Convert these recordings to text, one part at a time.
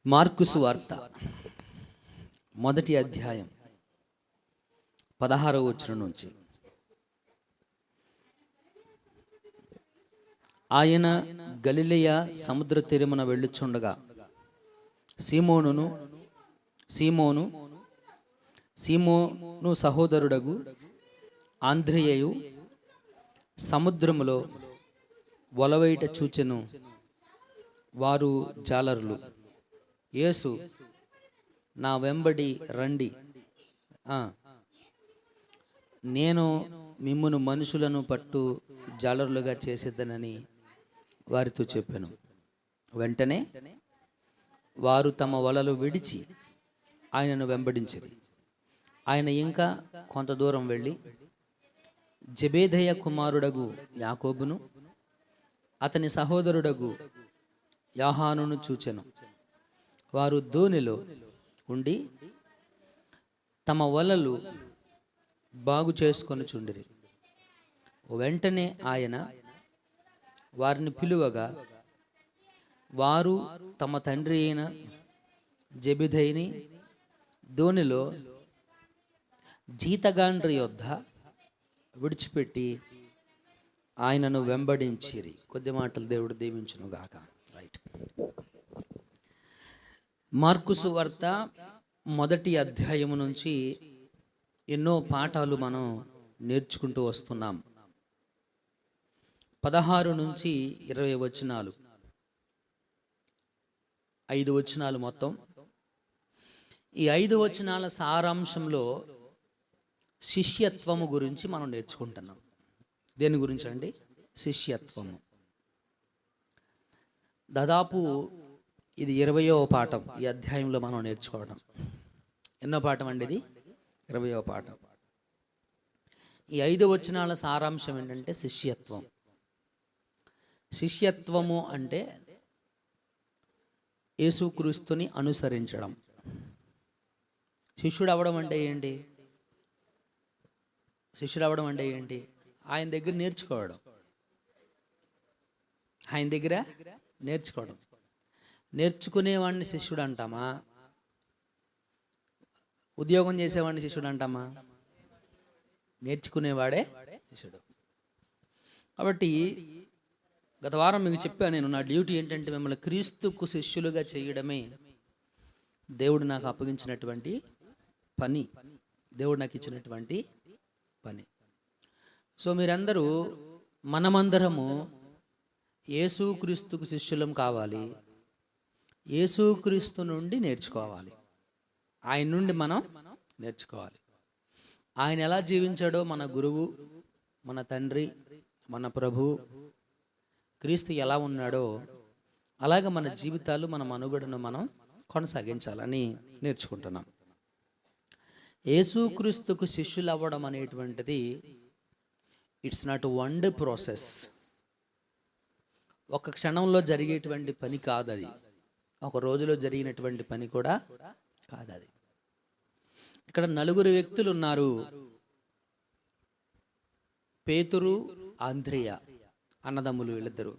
Mark సువార్త మొదటి అధ్యాయం 16వ వచనం నుంచి. ఆయన గలిలయ సముద్ర తీరమున వెళ్ళుచుండగా సీమోను సహోదరుడగు ఆంద్రియయు సముద్రములో వలవేయుట చూచెను. వారు జాలరులు. యేసు, నా వెంబడి రండి, నేను మిమ్మును మనుషులను పట్టు జాలరులుగా చేసేదనని వారితో చెప్పాను. వెంటనే వారు తమ వలలు విడిచి ఆయనను వెంబడించిరి. ఆయన ఇంకా కొంత దూరం వెళ్ళి జెబెదయి కుమారుడగు యాకోబును అతని సహోదరుడగు యోహానును చూచెను. వారు దోణిలో ఉండి తమ వలలు బాగు చేసుకొని చుండిరి. వెంటనే ఆయన వారిని పిలువగా వారు తమ తండ్రి అయిన జెబెదయిని దోణిలో జీతగాండ్రి యొద్ద విడిచిపెట్టి ఆయనను వెంబడించిరి. కొద్ది మాటలు దేవుడు దీవించును గాక. రైట్. మార్కు సువార్త మొదటి అధ్యాయము నుంచి ఎన్నో పాఠాలు మనం నేర్చుకుంటూ వస్తున్నాం. 16 నుంచి 20 వచనాలు, 5 వచనాలు మొత్తం. ఈ 5 వచనాల సారాంశంలో శిష్యత్వము గురించి మనం నేర్చుకుంటున్నాం. దేని గురించి అండి? శిష్యత్వము. దాదాపు ఇది 20వ పాఠం ఈ అధ్యాయంలో మనం నేర్చుకోవడం. ఎన్నో పాఠం అండి ఇది? 20వ పాఠం. ఈ 5 వచనాల సారాంశం ఏంటంటే శిష్యత్వం. శిష్యత్వము అంటే యేసుక్రీస్తుని అనుసరించడం. శిష్యుడు అవ్వడం అంటే ఏంటి? శిష్యుడు అవ్వడం అంటే ఏంటి? ఆయన దగ్గర నేర్చుకోవడం. ఆయన దగ్గర నేర్చుకోవడం. నేర్చుకునేవాడిని శిష్యుడు అంటామా? ఉద్యోగం చేసేవాడిని శిష్యుడు అంటామా? నేర్చుకునేవాడే శిష్యుడు. కాబట్టి గత వారం మీకు చెప్పాను, నేను నా డ్యూటీ ఏంటంటే మిమ్మల్ని క్రీస్తుకు శిష్యులుగా చేయడమే దేవుడు నాకు అప్పగించినటువంటి పని, దేవుడు నాకు ఇచ్చినటువంటి పని. సో మీరందరూ, మనమందరము యేసుక్రీస్తుకు శిష్యులం కావాలి. యేసుక్రీస్తు నుండి నేర్చుకోవాలి. ఆయన నుండి మనం నేర్చుకోవాలి. ఆయన ఎలా జీవించాడో మన గురువు, మన తండ్రి, మన ప్రభు క్రీస్తు ఎలా ఉన్నాడో అలాగే మన జీవితాలు, మన మనుగడను మనం కొనసాగించాలని నేర్చుకుంటున్నాం. యేసుక్రీస్తుకు శిష్యులు అవ్వడం అనేటువంటిది it's not one day process. ఒక క్షణంలో జరిగేటువంటి పని కాదు అది. ఒక రోజులో జరిగినటువంటి పని కూడా కాదు అది. ఇక్కడ 4 వ్యక్తులు ఉన్నారు. పేతురు, ఆంద్రెయ అన్నదమ్ములు వీళ్ళిద్దరు.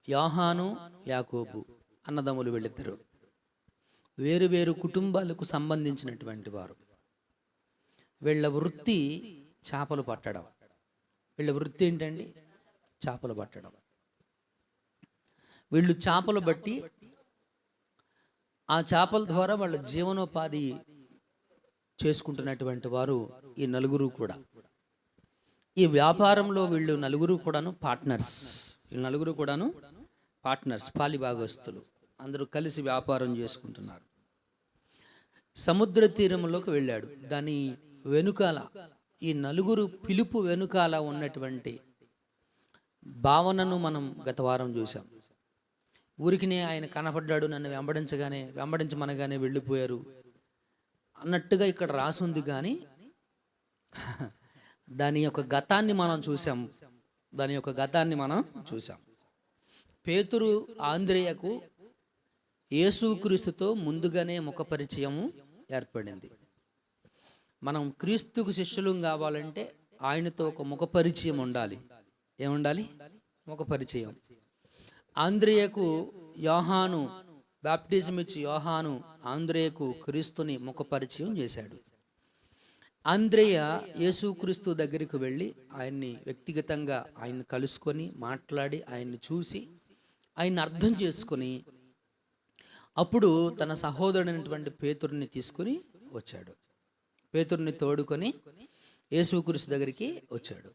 యోహాను, యాకోబు అన్నదమ్ములు వీళ్ళిద్దరు. వేరు వేరు కుటుంబాలకు సంబంధించినటువంటి వారు. వీళ్ళ వృత్తి చేపలు పట్టడం. వీళ్ళ వృత్తి ఏంటండి? చేపలు పట్టడం. వీళ్ళు చేపలు బట్టి ఆ చేపల ద్వారా వాళ్ళ జీవనోపాధి చేసుకుంటున్నటువంటి వారు ఈ 4 కూడా. ఈ వ్యాపారంలో వీళ్ళు 4 కూడాను పార్ట్నర్స్. వీళ్ళు 4 కూడాను పార్ట్నర్స్, పాలిభాగస్తులు. అందరూ కలిసి వ్యాపారం చేసుకుంటున్నారు. సముద్ర తీరంలోకి వెళ్ళాడు. దాని వెనుకాల, ఈ 4 పిలుపు వెనుకాల ఉన్నటువంటి భావనను మనం గత వారం చూసాం. ఊరికినే ఆయన కనపడ్డాడు, నన్ను వెంబడించమనగానే వెళ్ళిపోయారు అన్నట్టుగా ఇక్కడ రాసి ఉంది. కానీ దాని యొక్క గతాన్ని మనం చూసాం. పేతురు, ఆంద్రెయకు యేసుక్రీస్తుతో ముందుగానే ముఖ పరిచయము ఏర్పడింది. మనం క్రీస్తుకు శిష్యులు కావాలంటే ఆయనతో ఒక ముఖ పరిచయం ఉండాలి. ఏముండాలి? ముఖ పరిచయం. ఆంద్రెయకు యోహాను బాప్టిజం ఇచ్చి యోహాను ఆంద్రేయకు క్రీస్తుని ముఖపరిచయం చేశాడు. ఆంద్రేయ యేసుక్రీస్తు దగ్గరికి వెళ్ళి ఆయన్ని వ్యక్తిగతంగా ఆయన్ని కలుసుకొని మాట్లాడి ఆయన్ని చూసి ఆయన్ని అర్థం చేసుకొని అప్పుడు తన సహోదరుడైనటువంటి పేతురుని తీసుకుని వచ్చాడు. పేతురుని తోడుకొని యేసుక్రీస్తు దగ్గరికి వచ్చాడు.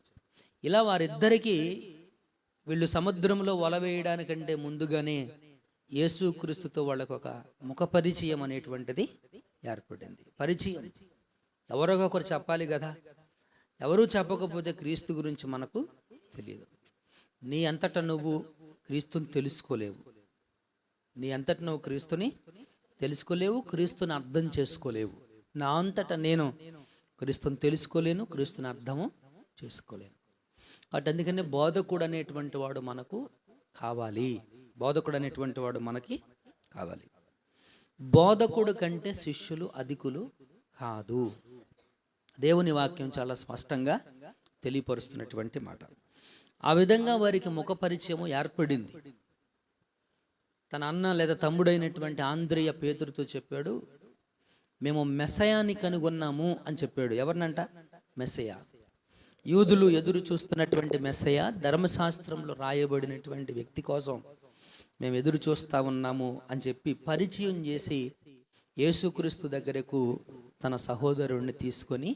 ఇలా వారిద్దరికీ వీళ్ళు సముద్రంలో వల వేయడానికంటే ముందుగానే యేసుక్రీస్తుతో వాళ్ళకు ఒక ముఖ పరిచయం అనేటువంటిది ఏర్పడింది. పరిచయం ఎవరో ఒకరు చెప్పాలి కదా. ఎవరూ చెప్పకపోతే క్రీస్తు గురించి మనకు తెలియదు. నీ అంతటా నువ్వు క్రీస్తుని తెలుసుకోలేవు. నీ అంతటా నువ్వు క్రీస్తుని తెలుసుకోలేవు, క్రీస్తుని అర్థం చేసుకోలేవు. నా అంతటా నేను క్రీస్తుని తెలుసుకోలేను, క్రీస్తుని అర్థము చేసుకోలేను. కాబట్టి అందుకనే బోధకుడు అనేటువంటి వాడు మనకు కావాలి. బోధకుడు అనేటువంటి వాడు మనకి కావాలి. బోధకుడు కంటే శిష్యులు అధికులు కాదు. దేవుని వాక్యం చాలా స్పష్టంగా తెలియపరుస్తున్నటువంటి మాట. ఆ విధంగా వారికి ముఖ పరిచయము ఏర్పడింది. తన అన్న లేదా తమ్ముడైనటువంటి ఆంద్రేయ పేతురుతో చెప్పాడు, మేము మెస్సయాని కనుగొన్నాము అని చెప్పాడు. ఎవరినంట? మెస్సయా. యూదులు ఎదురు చూస్తున్నటువంటి మెస్సయా, ధర్మశాస్త్రంలో రాయబడినటువంటి వ్యక్తి కోసం మేము ఎదురు చూస్తూ ఉన్నాము అని చెప్పి పరిచయం చేసి యేసుక్రీస్తు దగ్గరకు తన సహోదరుడిని తీసుకొని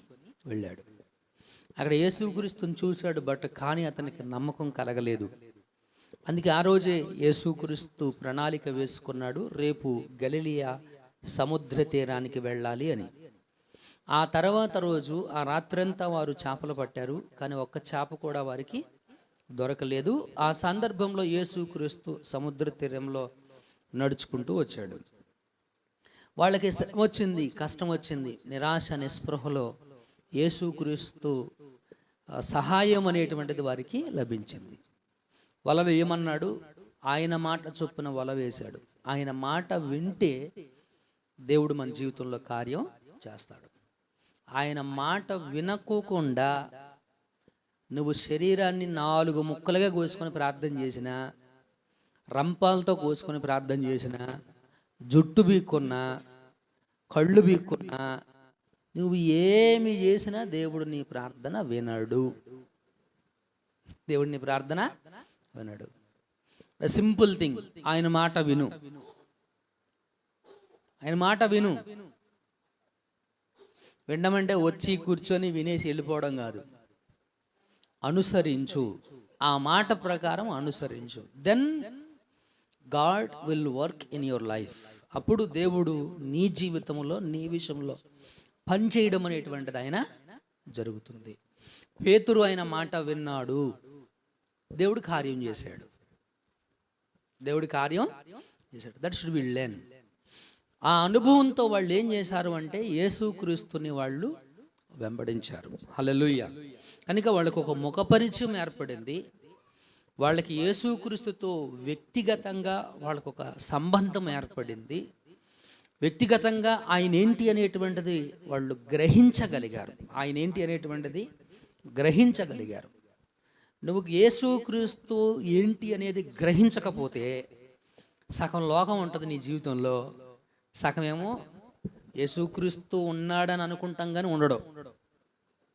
వెళ్ళాడు. అక్కడ యేసుక్రీస్తుని చూశాడు, కానీ అతనికి నమ్మకం కలగలేదు. అందుకే ఆ రోజే యేసుక్రీస్తు ప్రణాళిక వేసుకున్నాడు, రేపు గలిలియా సముద్ర తీరానికి వెళ్ళాలి అని. ఆ తర్వాత రోజు ఆ రాత్రంతా వారు చేపలు పట్టారు, కానీ ఒక్క చేప కూడా వారికి దొరకలేదు. ఆ సందర్భంలో యేసుక్రీస్తు సముద్ర తీరంలో నడుచుకుంటూ వచ్చాడు. వాళ్ళకి వచ్చింది, కష్టం వచ్చింది. నిరాశ నిస్పృహలో యేసుక్రీస్తు సహాయం అనేటువంటిది వారికి లభించింది. వల వేయమన్నాడు, ఆయన మాట చొప్పున వల వేశాడు. ఆయన మాట వింటే దేవుడు మన జీవితంలో కార్యం చేస్తాడు. ఆయన మాట వినకోకుండా నువ్వు శరీరాన్ని 4 ముక్కలుగా కోసుకొని ప్రార్థన చేసినా, రంపాలతో కోసుకొని ప్రార్థన చేసినా, జుట్టు బీక్కున్నా, కళ్ళు బీక్కున్నా, నువ్వు ఏమి చేసినా దేవుడు నీ ప్రార్థన వినడు. దేవుడు నీ ప్రార్థన వినడు. సింపుల్ థింగ్, ఆయన మాట విను. ఆయన మాట విను. వినమంటే వచ్చి కూర్చొని వినేసి వెళ్ళిపోవడం కాదు. అనుసరించు, ఆ మాట ప్రకారం అనుసరించు. Then God will work in your life. అప్పుడు దేవుడు నీ జీవితంలో, నీ విషయంలో పనిచేయడం అనేటువంటిది ఆయన జరుగుతుంది. పేతురు ఆయన మాట విన్నాడు, దేవుడు కార్యం చేశాడు. దేవుడి కార్యం చేశాడు. That should be learn. ఆ అనుభవంతో వాళ్ళు ఏం చేశారు అంటే యేసుక్రీస్తుని వాళ్ళు వెంబడించారు. హల్లెలూయా. కనుక వాళ్ళకు ఒక ముఖ పరిచయం ఏర్పడింది. వాళ్ళకి యేసుక్రీస్తుతో వ్యక్తిగతంగా వాళ్ళకు ఒక సంబంధం ఏర్పడింది. వ్యక్తిగతంగా ఆయన ఏంటి అనేటువంటిది వాళ్ళు గ్రహించగలిగారు. ఆయన ఏంటి అనేటువంటిది గ్రహించగలిగారు. నువ్వు యేసుక్రీస్తు ఏంటి అనేది గ్రహించకపోతే సగం లోకం ఉంటుంది నీ జీవితంలో, సగమేమో యేసుక్రీస్తు ఉన్నాడని అనుకుంటాం కానీ ఉండడం.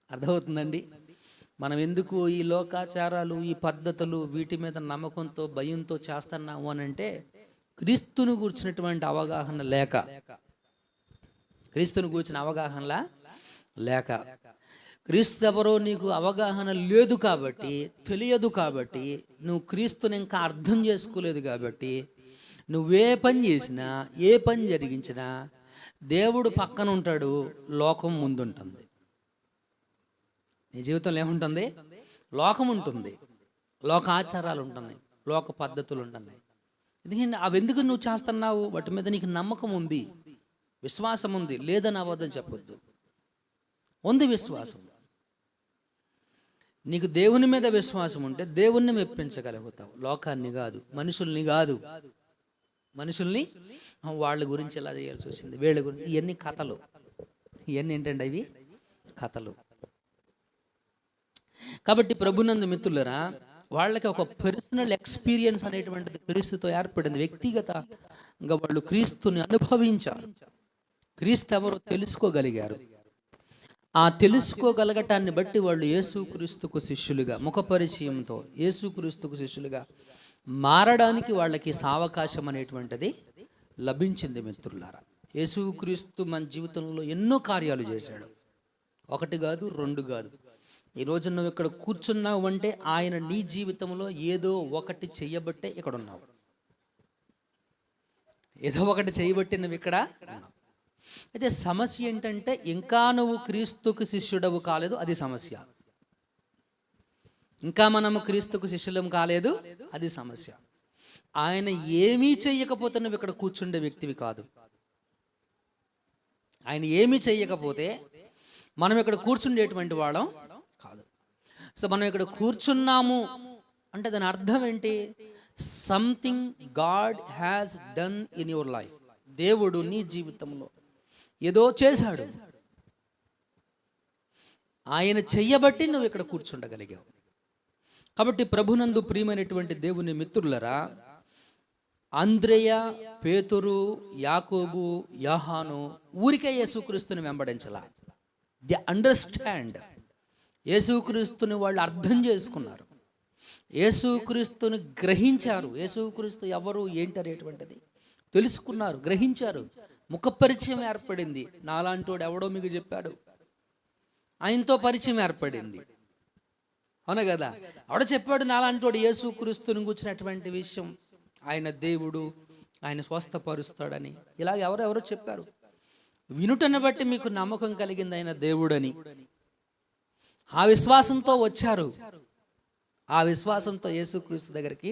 అర్థమవుతుందండి? మనం ఎందుకు ఈ లోకాచారాలు, ఈ పద్ధతులు, వీటి మీద నమ్మకంతో, భయంతో చేస్తున్నాము అని అంటే క్రీస్తుని గూర్చినటువంటి అవగాహన లేక, క్రీస్తుని గూర్చిన అవగాహనలా లేక, క్రీస్తు ఎవరో నీకు అవగాహన లేదు కాబట్టి, తెలియదు కాబట్టి, నువ్వు క్రీస్తుని ఇంకా అర్థం చేసుకోలేదు కాబట్టి, నువ్వే పని చేసినా, ఏ పని జరిగించినా దేవుడు పక్కన ఉంటాడు, లోకం ముందుంటుంది. నీ జీవితంలో ఏముంటుంది? లోకం ఉంటుంది, లోక ఆచారాలు ఉంటున్నాయి, లోక పద్ధతులు ఉంటున్నాయి. ఎందుకంటే అవి ఎందుకు నువ్వు చేస్తున్నావు? వాటి మీద నీకు నమ్మకం ఉంది, విశ్వాసం ఉంది. లేదని అబద్ధం చెప్పొద్దు, ఉంది విశ్వాసం. నీకు దేవుని మీద విశ్వాసం ఉంటే దేవుణ్ణి మెప్పించగలుగుతావు, లోకాన్ని కాదు, మనుషుల్ని కాదు. మనుషుల్ని వాళ్ళ గురించి ఎలా చేయాల్సి వచ్చింది, వీళ్ళ గురించి, ఇవన్నీ కథలు. ఇవన్నీ ఏంటంటే అవి కథలు. కాబట్టి ప్రభునందు మిత్రులరా, వాళ్ళకి ఒక పర్సనల్ ఎక్స్పీరియన్స్ అనేటువంటిది క్రీస్తుతో ఏర్పడింది. వ్యక్తిగతంగా వాళ్ళు క్రీస్తుని అనుభవించారు. క్రీస్తు ఎవరో తెలుసుకోగలిగారు. ఆ తెలుసుకోగలగటాన్ని బట్టి వాళ్ళు యేసుక్రీస్తుకు శిష్యులుగా, ముఖపరిచయంతో యేసుక్రీస్తుకు శిష్యులుగా మారడానికి వాళ్ళకి సావకాశం అనేటువంటిది లభించింది. మిత్రులారా, యేసుక్రీస్తు మన జీవితంలో ఎన్నో కార్యాలు చేశాడు. ఒకటి కాదు, రెండు కాదు. ఈరోజు నువ్వు ఇక్కడ కూర్చున్నావు అంటే ఆయన నీ జీవితంలో ఏదో ఒకటి చెయ్యబట్టే ఇక్కడ ఉన్నావు. ఏదో ఒకటి చేయబట్టి నువ్వు ఇక్కడ ఉన్నావు. అయితే సమస్య ఏంటంటే ఇంకా నువ్వు క్రీస్తుకు శిష్యుడవు కాలేదు, అది సమస్య. ఇంకా మనము క్రీస్తుకు శిష్యులం కాలేదు, అది సమస్య. ఆయన ఏమీ చెయ్యకపోతే నువ్వు ఇక్కడ కూర్చుండే వ్యక్తివి కాదు. ఆయన ఏమీ చెయ్యకపోతే మనం ఇక్కడ కూర్చుండేటువంటి వాళ్ళం కాదు. సో మనం ఇక్కడ కూర్చున్నాము అంటే దాని అర్థం ఏంటి? Something God has done in your life. దేవుడు నీ జీవితంలో ఏదో చేశాడు. ఆయన చెయ్యబట్టి నువ్వు ఇక్కడ కూర్చుండగలిగావు. కాబట్టి ప్రభునందు ప్రియమైనటువంటి దేవుని మిత్రులరా, అంద్రెయ, పేతురు, యాకోబు, యోహాను ఊరికే యేసుక్రీస్తుని వెంబడించలా. The understand. యేసుక్రీస్తుని వాళ్ళు అర్థం చేసుకున్నారు, యేసుక్రీస్తుని గ్రహించారు. యేసుక్రీస్తు ఎవరు ఏంటి అనేటువంటిది తెలుసుకున్నారు, గ్రహించారు. ముఖపరిచయం ఏర్పడింది. నాలాంటోడు ఎవడో మీకు చెప్పాడు, ఆయనతో పరిచయం ఏర్పడింది. అవునా కదా? ఎవడ చెప్పాడు నాలాంటోడు యేసుక్రీస్తుని కూర్చున్నటువంటి విషయం? ఆయన దేవుడు, ఆయన స్వస్థపరుస్తాడని ఇలాగ ఎవరెవరో చెప్పారు. వినుటను బట్టి మీకు నమ్మకం కలిగింది ఆయన దేవుడని. ఆ విశ్వాసంతో వచ్చారు. ఆ విశ్వాసంతో యేసుక్రీస్తు దగ్గరికి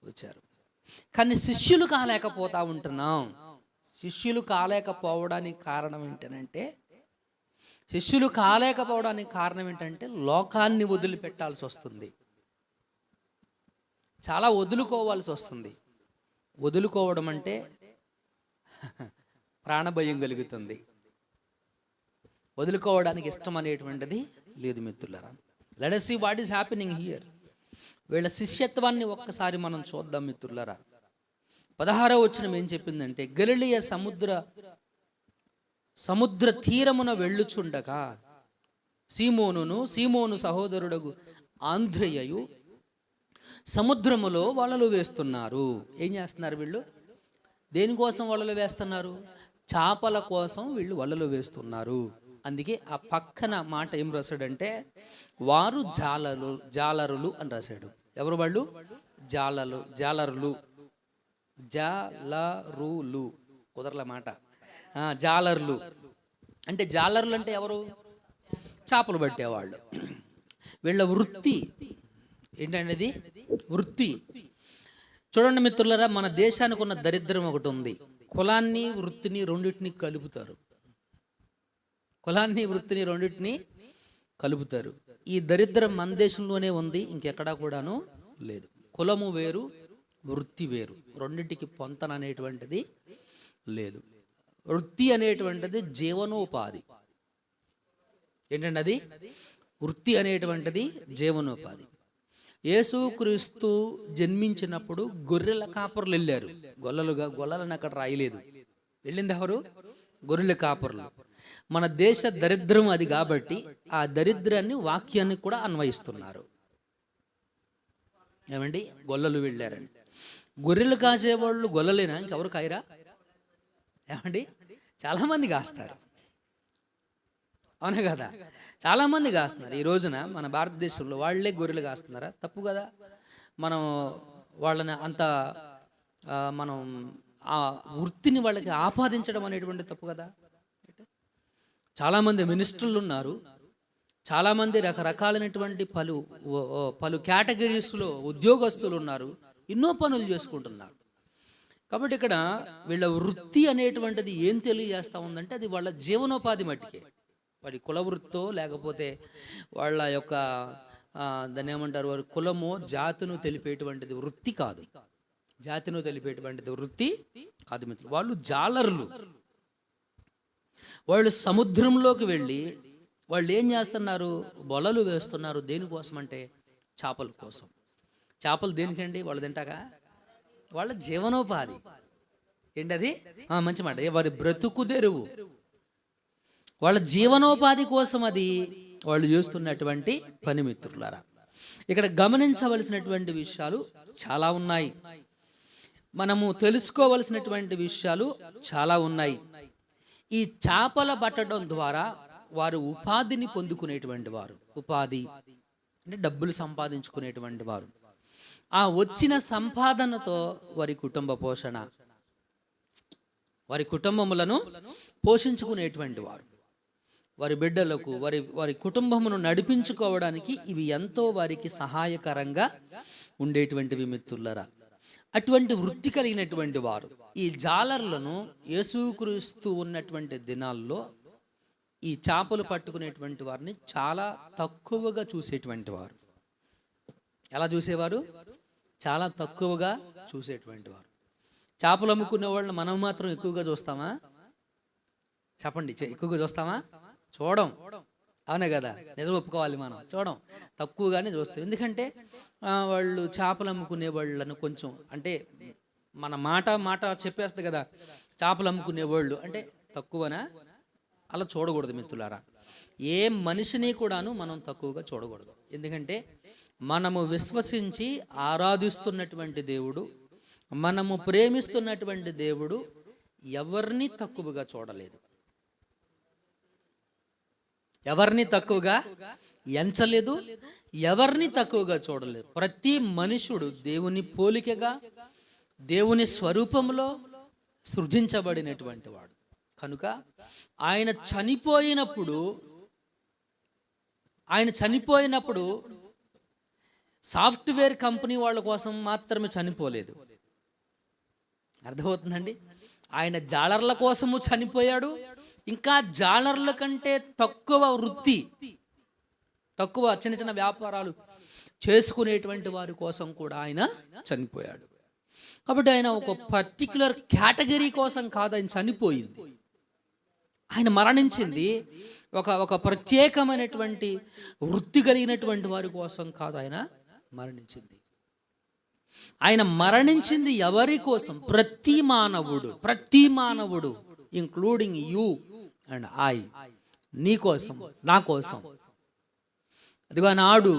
వచ్చారు. కానీ శిష్యులు కాలేకపోతా ఉంటున్నాం. శిష్యులు కాలేకపోవడానికి కారణం ఏంటంటే లోకాన్ని వదిలిపెట్టాల్సి వస్తుంది. చాలా వదులుకోవాల్సి వస్తుంది. వదులుకోవడం అంటే ప్రాణభయం కలుగుతుంది. వదులుకోవడానికి ఇష్టం అనేటువంటిది లేదు మిత్రులారా. Let us see what is happening here. వీళ్ళ శిష్యత్వాన్ని ఒక్కసారి మనం చూద్దాం మిత్రులారా. 16వ వచనం ఏం చెప్పిందంటే, గలిలయ సముద్ర తీరమున వెళ్ళుచుండగా సీమోను సహోదరుడగు ఆంద్రేయయు సముద్రములో వలలు వేస్తున్నారు. ఏం చేస్తున్నారు వీళ్ళు? దేనికోసం వలలు వేస్తున్నారు? చేపల కోసం వీళ్ళు వలలు వేస్తున్నారు. అందుకే ఆ పక్కన మాట ఏం రాశాడంటే, వారు జాలరులు అని రాశాడు. ఎవరు వాళ్ళు? జాలరులు. కుదరల మాట. జాలర్లు అంటే, జాలర్లు అంటే ఎవరు? చేపలు పట్టేవాళ్ళు. వీళ్ళ వృత్తి ఏంటనేది వృత్తి. చూడండి మిత్రులారా, మన దేశానికి ఉన్న దరిద్రం ఒకటి ఉంది. కులాన్ని వృత్తిని రెండింటిని కలుపుతారు. ఈ దరిద్రం మన దేశంలోనే ఉంది, ఇంకెక్కడా కూడాను లేదు. కులము వేరు, వృత్తి వేరు. రెండింటికి పొంతన అనేటువంటిది లేదు. వృత్తి అనేటువంటిది జీవనోపాధి. ఏంటండి అది? వృత్తి అనేటువంటిది జీవనోపాధి. యేసుక్రీస్తు జన్మించినప్పుడు గొర్రెల కాపర్లు వెళ్ళారు. గొల్లలను అక్కడ రాయలేదు. వెళ్ళింది ఎవరు? గొర్రెల కాపర్లు. మన దేశ దరిద్రం అది కాబట్టి ఆ దరిద్రాన్ని వాక్యాన్ని కూడా అన్వయిస్తున్నారు. ఏమండి? గొల్లలు వెళ్ళారండి. గొర్రెలు కాసేవాళ్ళు గొల్లలేనా? ఇంకెవరు కాయరా? ఏమండి? చాలామంది కాస్తారు. అవునా కదా? చాలామంది కాస్తున్నారు. ఈ రోజున మన భారతదేశంలో వాళ్ళే గొర్రెలు కాస్తున్నారా? తప్పు కదా. మనం వాళ్ళని అంత మనం ఆ వృత్తిని వాళ్ళకి ఆపాదించడం అనేటువంటి తప్పు కదా. చాలామంది మినిస్టర్లు ఉన్నారు, చాలామంది రకరకాలైనటువంటి పలు కేటగిరీస్లో ఉద్యోగస్తులు ఉన్నారు, ఎన్నో పనులు చేసుకుంటున్నారు. కాబట్టి ఇక్కడ వీళ్ళ వృత్తి అనేటువంటిది ఏం తెలియజేస్తూ ఉందంటే, అది వాళ్ళ జీవనోపాధి మట్టికే. వాడి కుల వృత్తో లేకపోతే వాళ్ళ యొక్క దాన్ని ఏమంటారు, వారి కులమో జాతును తెలిపేటువంటిది వృత్తి కాదు. జాతిను తెలిపేటువంటిది వృత్తి కాదు మిత్రులు. వాళ్ళు జాలర్లు. వాళ్ళు సముద్రంలోకి వెళ్ళి వాళ్ళు ఏం చేస్తున్నారు? వలలు వేస్తున్నారు. దేనికోసం అంటే చేపల కోసం. చేపలు దేనికండి? వాళ్ళు తింటాక వాళ్ళ జీవనోపాధి ఏంటది? మంచి మాట. వారి బ్రతుకు తెరువు, వాళ్ళ జీవనోపాధి కోసం అది వాళ్ళు చేస్తున్నటువంటి పని. మిత్రులారా, ఇక్కడ గమనించవలసినటువంటి విషయాలు చాలా ఉన్నాయి, మనము తెలుసుకోవలసినటువంటి విషయాలు చాలా ఉన్నాయి. ఈ చేపల పట్టడం ద్వారా వారు ఉపాధిని పొందుకునేటువంటి వారు, ఉపాధి అంటే డబ్బులు సంపాదించుకునేటువంటి వారు. ఆ వచ్చిన సంపాదనతో వారి కుటుంబ పోషణ, వారి కుటుంబములను పోషించుకునేటువంటి వారు, వారి బిడ్డలకు వారి కుటుంబమును నడిపించుకోవడానికి ఇవి ఎంతో వారికి సహాయకరంగా ఉండేటువంటివి. మిత్రులారా, అటువంటి వృత్తి కలిగినటువంటి వారు ఈ జాలర్లను యేసుక్రీస్తు ఉన్నటువంటి దినాల్లో ఈ చేపలు పట్టుకునేటువంటి వారిని చాలా తక్కువగా చూసేటువంటి వారు. ఎలా చూసేవారు? చాలా తక్కువగా చూసేటువంటి వారు. చేపలు అమ్ముకునే వాళ్ళని మనం మాత్రం ఎక్కువగా చూస్తామా? చెప్పండి, ఎక్కువగా చూస్తామా? చూడం. అవునే కదా, నిజం ఒప్పుకోవాలి. మనం చూడం, తక్కువగానే చూస్తాం. ఎందుకంటే వాళ్ళు చేపలు అమ్ముకునే వాళ్ళను కొంచెం అంటే మన మాట చెప్పేస్తుంది కదా, చేపలు అమ్ముకునే వాళ్ళు అంటే తక్కువనా? అలా చూడకూడదు మిత్రులారా. ఏ మనిషిని కూడాను మనం తక్కువగా చూడకూడదు. ఎందుకంటే మనము విశ్వసించి ఆరాధిస్తున్నటువంటి దేవుడు, మనము ప్రేమిస్తున్నటువంటి దేవుడు ఎవరిని తక్కువగా చూడలేదు, ఎవరిని తక్కువగా ఎంచలేదు, ఎవరిని తక్కువగా చూడలేదు. ప్రతి మనుషుడు దేవుని పోలికగా, దేవుని స్వరూపంలో సృజించబడినటువంటి వాడు. కనుక ఆయన చనిపోయినప్పుడు సాఫ్ట్వేర్ కంపెనీ వాళ్ళ కోసం మాత్రమే చనిపోలేదు. అర్థమవుతుందండి? ఆయన జాలర్ల కోసము చనిపోయాడు. ఇంకా జాలర్ల కంటే తక్కువ వృత్తి, తక్కువ చిన్న చిన్న వ్యాపారాలు చేసుకునేటువంటి వారి కోసం కూడా ఆయన చనిపోయాడు. కాబట్టి ఆయన ఒక పర్టిక్యులర్ కేటగిరీ కోసం కాదు ఆయన చనిపోయింది. ఆయన మరణించింది ఒక ప్రత్యేకమైనటువంటి వృత్తి కలిగినటువంటి వారి కోసం కాదు ఆయన మరణించింది. ఆయన మరణించింది ఎవరి కోసం? ప్రతి మానవుడు ఇంక్లూడింగ్ యూ అండ్ ఐ, నీ కోసం, నా కోసం. అదిగో నాడు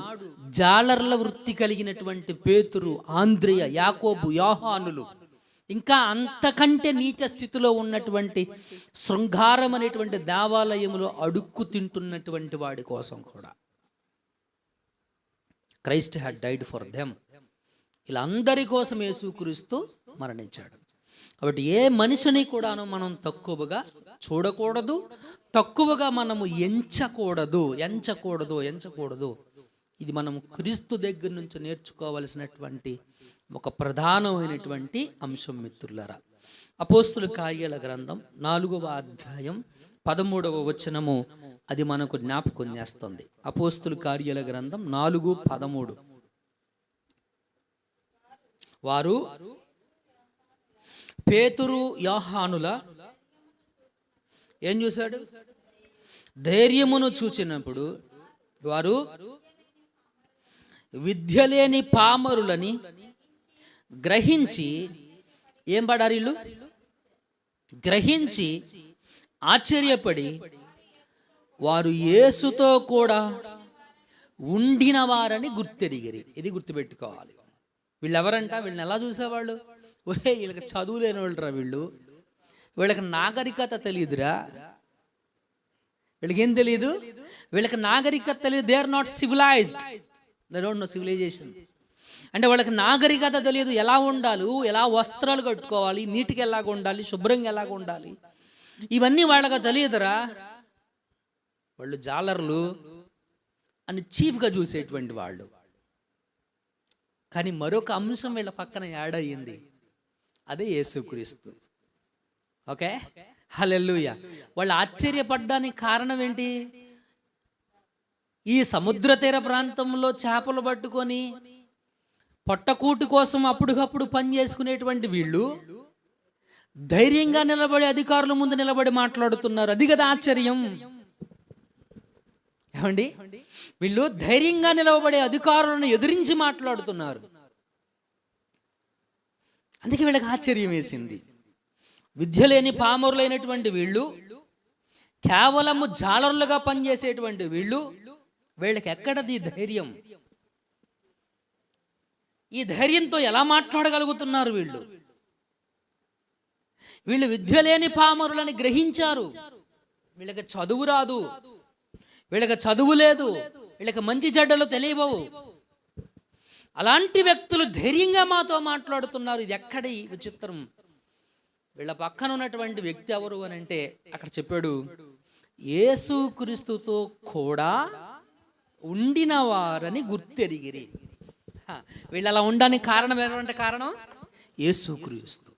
జాలర్ల వృత్తి కలిగినటువంటి పేతురు, ఆంద్రేయ, యాకోబు, యోహానులు, ఇంకా అంతకంటే నీచ స్థితిలో ఉన్నటువంటి శృంగారం అనేటువంటి దేవాలయములో అడుక్కు తింటున్నటువంటి వాడి కోసం కూడా Christ had died for them. ఇలా అందరి కోసం యేసుక్రీస్తు మరణించాడు. కాబట్టి ఏ మనిషిని కూడాను మనం తక్కువగా చూడకూడదు, తక్కువగా మనము ఎంచకూడదు. ఇది మనం క్రీస్తు దగ్గర నుంచి నేర్చుకోవలసినటువంటి ఒక ప్రధానమైనటువంటి అంశం. మిత్రులారా, అపోస్తుల కార్యాల గ్రంథం 4వ అధ్యాయం 13వ వచనము అది మనకు జ్ఞాపకం చేస్తుంది. అపోస్తుల కార్యాల గ్రంథం 4:13. వారు పేతురు, యోహానుల ఏం చూశాడు? ధైర్యమును చూచినప్పుడు వారు విద్య లేని పామరులని గ్రహించి ఏం పడారు? వీళ్ళు గ్రహించి ఆశ్చర్యపడి వారు యేసుతో కూడా ఉండిన వారని గుర్తెరిగిరి. ఇది గుర్తుపెట్టుకోవాలి. వీళ్ళు ఎవరంట? వీళ్ళని ఎలా చూసేవాళ్ళు? ఒరే, వీళ్ళకి చదువు లేని వాళ్ళరా, వీళ్ళకి నాగరికత తెలియదురా. వీళ్ళకి ఏం తెలియదు? వీళ్ళకి నాగరికత తెలియదు. They are not civilized, they don't know civilization. అంటే వాళ్ళకి నాగరికత తెలియదు. ఎలా ఉండాలి, ఎలా వస్త్రాలు కట్టుకోవాలి, నీటికి ఎలాగ ఉండాలి, శుభ్రంగా ఎలాగ ఉండాలి, ఇవన్నీ వాళ్ళకి తెలియదురా. వాళ్ళు జాలర్లు అని చీఫ్గా చూసేటువంటి వాళ్ళు. కానీ మరొక అంశం వీళ్ళ పక్కన యాడ్ అయ్యింది, అదే యేసుక్రీస్తు. ఓకే, హల్లెలూయా. వాళ్ళు ఆశ్చర్యపడ్డానికి కారణం ఏంటి? ఈ సముద్ర తీర ప్రాంతంలో చేపలు పట్టుకొని పొట్టకూటి కోసం అప్పటికప్పుడు పని చేసుకునేటువంటి వీళ్ళు ధైర్యంగా నిలబడి అధికారుల ముందు నిలబడి మాట్లాడుతున్నారు. అది కదా ఆశ్చర్యం. ఏమండి, వీళ్ళు ధైర్యంగా నిలబడే అధికారులను ఎదిరించి మాట్లాడుతున్నారు. అందుకే వీళ్ళకి ఆశ్చర్యం వేసింది. విద్య లేని పామరులైనటువంటి వీళ్ళు, కేవలము జాలరులుగా పనిచేసేటువంటి వీళ్ళకి ఎక్కడది ధైర్యం? ఈ ధైర్యంతో ఎలా మాట్లాడగలుగుతున్నారు వీళ్ళు? విద్య లేని పామరులని గ్రహించారు. వీళ్ళకి చదువు రాదు, వీళ్ళకి చదువు లేదు, వీళ్ళకి మంచి చెడ్డలు తెలియవు. అలాంటి వ్యక్తులు ధైర్యంగా మాతో మాట్లాడుతున్నారు. ఇది ఎక్కడి విచిత్రం? వీళ్ళ పక్కన ఉన్నటువంటి వ్యక్తి ఎవరు అని అంటే అక్కడ చెప్పాడు, యేసుక్రీస్తుతో కూడా ఉండిన వారని గుర్తెరిగిరి. వీళ్ళు అలా ఉండడానికి కారణం ఏంటంటే కారణం యేసుక్రీస్తు.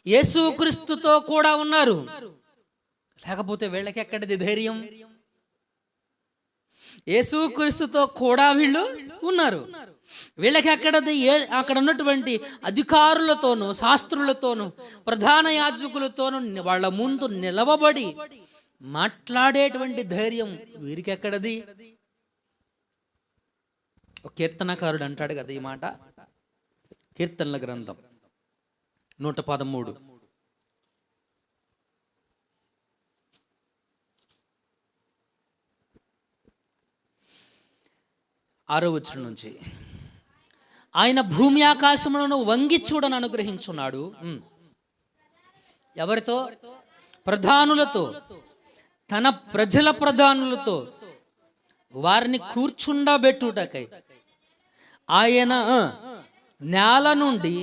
యేసుక్రీస్తుతో కూడా ఉన్నారు, లేకపోతే వీళ్ళకి ఎక్కడిది ధైర్యం? యేసుక్రీస్తుతో కూడా వీళ్ళు ఉన్నారు, వీళ్ళకి ఎక్కడది? అక్కడ ఉన్నటువంటి అధికారులతోనూ శాస్త్రులతోనూ ప్రధాన యాజకులతోనూ వాళ్ళ ముందు నిలవబడి మాట్లాడేటువంటి ధైర్యం వీరికి ఎక్కడది? ఒక కీర్తనకారుడు అంటాడు కదా ఈ మాట, కీర్తనల గ్రంథం 113 6వ వచనం నుంచి, ఆయన భూమి ఆకాశములను వంగి చూడని అనుగ్రహించున్నాడు. ఎవరితో? ప్రధానులతో, తన ప్రజల ప్రధానులతో వారిని కూర్చుండబెట్టుటకై ఆయన నేల నుండి,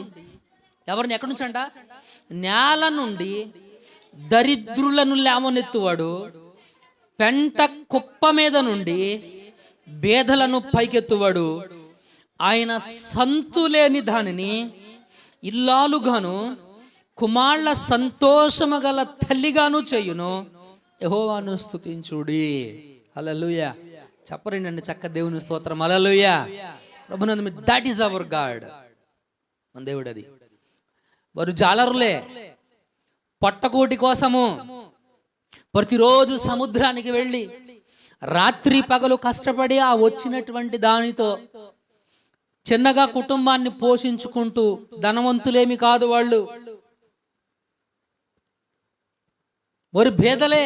ఎవరిని ఎక్కడి నుంచి అంట? నేల నుండి దరిద్రులను లేవనెత్తువాడు, పెంట కుప్ప మీద నుండి బేదలను పైకెత్తువాడు. ఆయన సంతులేని దానిని ఇల్లాలుగాను కుమారుల సంతోషము గల తల్లిగాను చేయును. యెహోవాను స్తుతించుడి. హల్లెలూయా. చెప్పరండి చక్క దేవుని స్తోత్రం. హల్లెలూయా. ప్రభునందు, దట్ ఈస్ అవర్ గాడ్. మన దేవుడు అది. వారు జాలరులే, పొట్టకోటి కోసము ప్రతిరోజు సముద్రానికి వెళ్ళి రాత్రి పగలు కష్టపడి ఆ వచ్చినటువంటి దానితో చిన్నగా కుటుంబాన్ని పోషించుకుంటూ, ధనవంతులేమి కాదు వాళ్ళు, వారు భేదలే,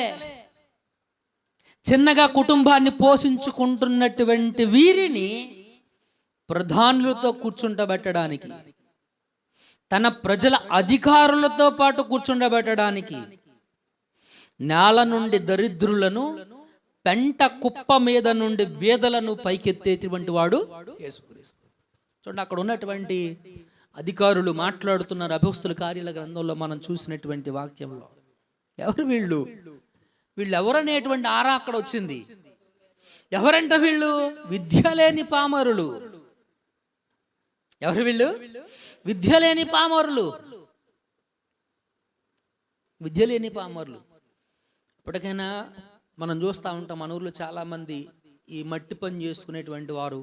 చిన్నగా కుటుంబాన్ని పోషించుకుంటున్నటువంటి వీరిని ప్రధానులతో కూర్చుంటబెట్టడానికి, తన ప్రజల అధికారులతో పాటు కూర్చుండబెట్టడానికి నేల నుండి దరిద్రులను, పెంట కుప్ప మీద నుండి బేదలను పైకెత్తేటువంటి వాడు యేసుక్రీస్తు. చూడండి, అక్కడ ఉన్నటువంటి అధికారులు మాట్లాడుతున్నారు. అపోస్తుల కార్యాల గ్రంథంలో మనం చూసినటువంటి వాక్యంలో ఎవరు వీళ్ళు? వీళ్ళు ఎవరనేటువంటి ఆరా అక్కడ వచ్చింది. ఎవరంట వీళ్ళు? విద్య లేని పామరులు. ఎవరు వీళ్ళు? విద్య లేని పామరులు. విద్య లేని పామరులు. ఇప్పటికైనా మనం చూస్తూ ఉంటాం, మన ఊర్లో చాలామంది ఈ మట్టి పని చేసుకునేటువంటి వారు,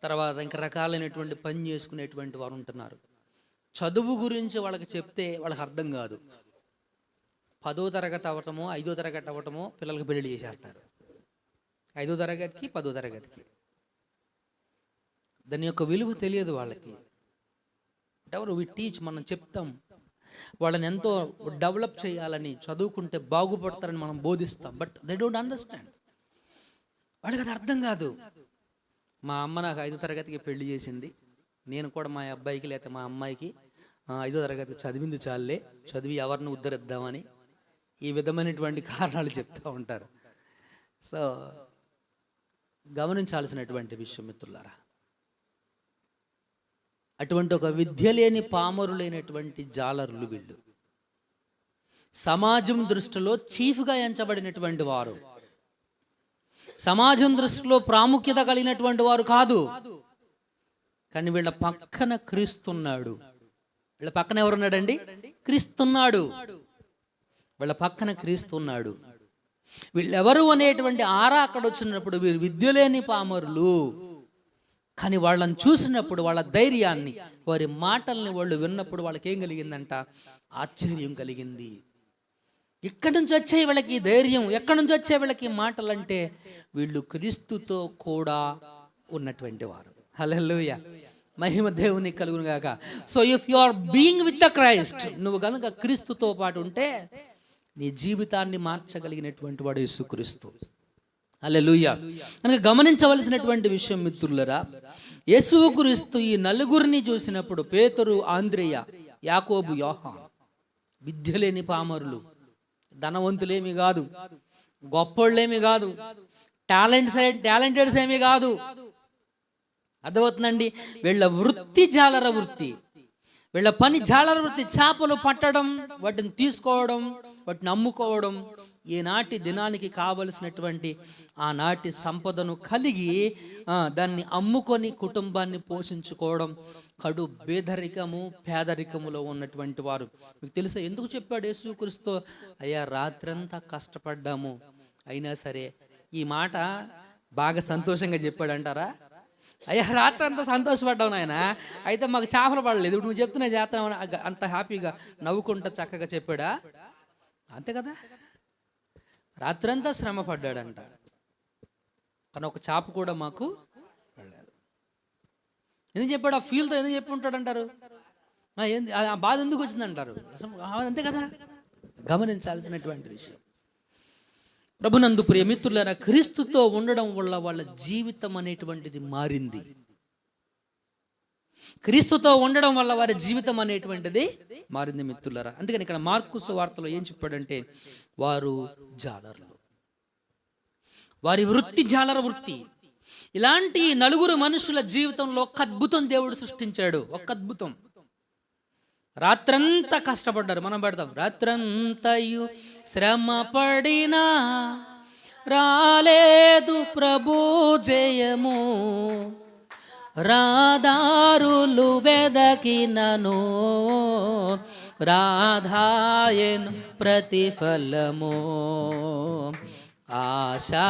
తర్వాత ఇంకా రకాలైనటువంటి పని చేసుకునేటువంటి వారు ఉంటున్నారు. చదువు గురించి వాళ్ళకి చెప్తే వాళ్ళకి అర్థం కాదు. 10వ తరగతి అవ్వటమో 5వ తరగతి అవ్వటమో పిల్లలకి పెళ్లి చేసేస్తారు. 5వ తరగతికి 10వ తరగతికి దాని యొక్క విలువ తెలియదు వాళ్ళకి. ఎవరు వి టీచ్, మనం చెప్తాం, వాళ్ళని ఎంతో డెవలప్ చేయాలని, చదువుకుంటే బాగుపడతారని మనం బోధిస్తాం. But they don't understand. వాళ్ళకి అది అర్థం కాదు. మా అమ్మ నాకు 5వ తరగతికి పెళ్లి చేసింది, నేను కూడా మా అబ్బాయికి లేకపోతే మా అమ్మాయికి 5వ తరగతికి చదివింది చాలే, చదివి ఎవరిని ఉద్ధరిద్దామని ఈ విధమైనటువంటి కారణాలు చెప్తూ ఉంటారు. సో గమనించాల్సినటువంటి విషయం మిత్రులారా, అటువంటి ఒక విద్య లేని పామరులైనటువంటి జాలరులు వీళ్ళు. సమాజం దృష్టిలో చీఫ్గా ఎంచబడినటువంటి వారు, సమాజం దృష్టిలో ప్రాముఖ్యత కలిగినటువంటి వారు కాదు. కానీ వీళ్ళ పక్కన క్రీస్తున్నాడు. వీళ్ళ పక్కన ఎవరున్నాడండి? క్రీస్తున్నాడు. వీళ్ళ పక్కన క్రీస్తున్నాడు. వీళ్ళెవరు అనేటువంటి ఆరా అక్కడ వచ్చినప్పుడు వీరు విద్య లేని పామరులు. కానీ వాళ్ళని చూసినప్పుడు, వాళ్ళ ధైర్యాన్ని, వారి మాటల్ని వాళ్ళు విన్నప్పుడు వాళ్ళకి ఏం కలిగిందంట? ఆశ్చర్యం కలిగింది. ఇక్కడి నుంచి వచ్చే వీళ్ళకి ధైర్యం, ఎక్కడి నుంచి వచ్చే వీళ్ళకి మాటలు అంటే వీళ్ళు క్రీస్తుతో కూడా ఉన్నటువంటి వారు. హల్లెలూయా. మహిమ దేవునికి కలుగును గాక. So if you are being with the Christ, నువ్వు కనుక క్రీస్తుతో పాటు ఉంటే నీ జీవితాన్ని మార్చగలిగినటువంటి వాడు యేసుక్రీస్తు. హల్లెలూయా. కనుక గమనించవలసినటువంటి విషయం మిత్రులరా, యేసుక్రీస్తు ఈ నలుగురిని చూసినప్పుడు, పేతురు, ఆంద్రేయ, యాకోబు, యోహాను, విద్య లేని పామరులు, ధనవంతులేమి కాదు, గొప్పోళ్ళేమి కాదు, టాలెంటెడ్స్ ఏమీ కాదు. అర్థమవుతుందండి? వీళ్ళ వృత్తి జాలర వృత్తి, వీళ్ళ పని జాలర వృత్తి. చేపలు పట్టడం, వాటిని తీసుకోవడం, వాటిని అమ్ముకోవడం, ఈనాటి దినానికి కావలసినటువంటి ఆనాటి సంపదను కలిగి దాన్ని అమ్ముకొని కుటుంబాన్ని పోషించుకోవడం, కడు పేదరికము పేదరికములో ఉన్నటువంటి వారు. మీకు తెలుసా ఎందుకు చెప్పాడు యేసుక్రీస్తు? అయ్యా రాత్రంతా కష్టపడ్డాము, అయినా సరే. ఈ మాట బాగా సంతోషంగా చెప్పాడంటారా? అయ్యా రాత్రి అంతా సంతోషపడ్డావు నాయన, అయితే మాకు చేపలు పడలేదు, నువ్వు చెప్తున్నా చేస్తున్నావు అంత హ్యాపీగా నవ్వుకుంటా చక్కగా చెప్పాడా? అంతే కదా. రాత్రంతా శ్రమ పడ్డాడంట, కానీ ఒక చేప కూడా మాకు పడలేదు. ఎందుకు చెప్పాడు? ఆ ఫీల్తో ఎందుకు చెప్పి ఉంటాడంటారు? ఆ బాధ ఎందుకు వచ్చిందంటారు? అంతే కదా. గమనించాల్సినటువంటి విషయం. ప్రభునందు ప్రియ మిత్రులారా, క్రీస్తుతో ఉండడం వల్ల వాళ్ళ జీవితం అనేటువంటిది మారింది. క్రీస్తుతో ఉండడం వల్ల వారి జీవితం అనేటువంటిది మారింది మిత్రులారా. అందుకని ఇక్కడ మార్కు సువార్తలో ఏం చెప్పాడంటే, వారు జాలరులు, వారి వృత్తి జాలర వృత్తి. ఇలాంటి నలుగురు మనుషుల జీవితంలో ఒక అద్భుతం దేవుడు సృష్టించాడు. ఒక అద్భుతం. రాత్రంతా కష్టపడ్డారు. మనం పెడతాం, రాత్రంతయు శ్రమ పడినా రాలేదు ప్రభు జయము, రాదారులు వెదకినను రాధాయను ప్రతిఫలము, ఆశా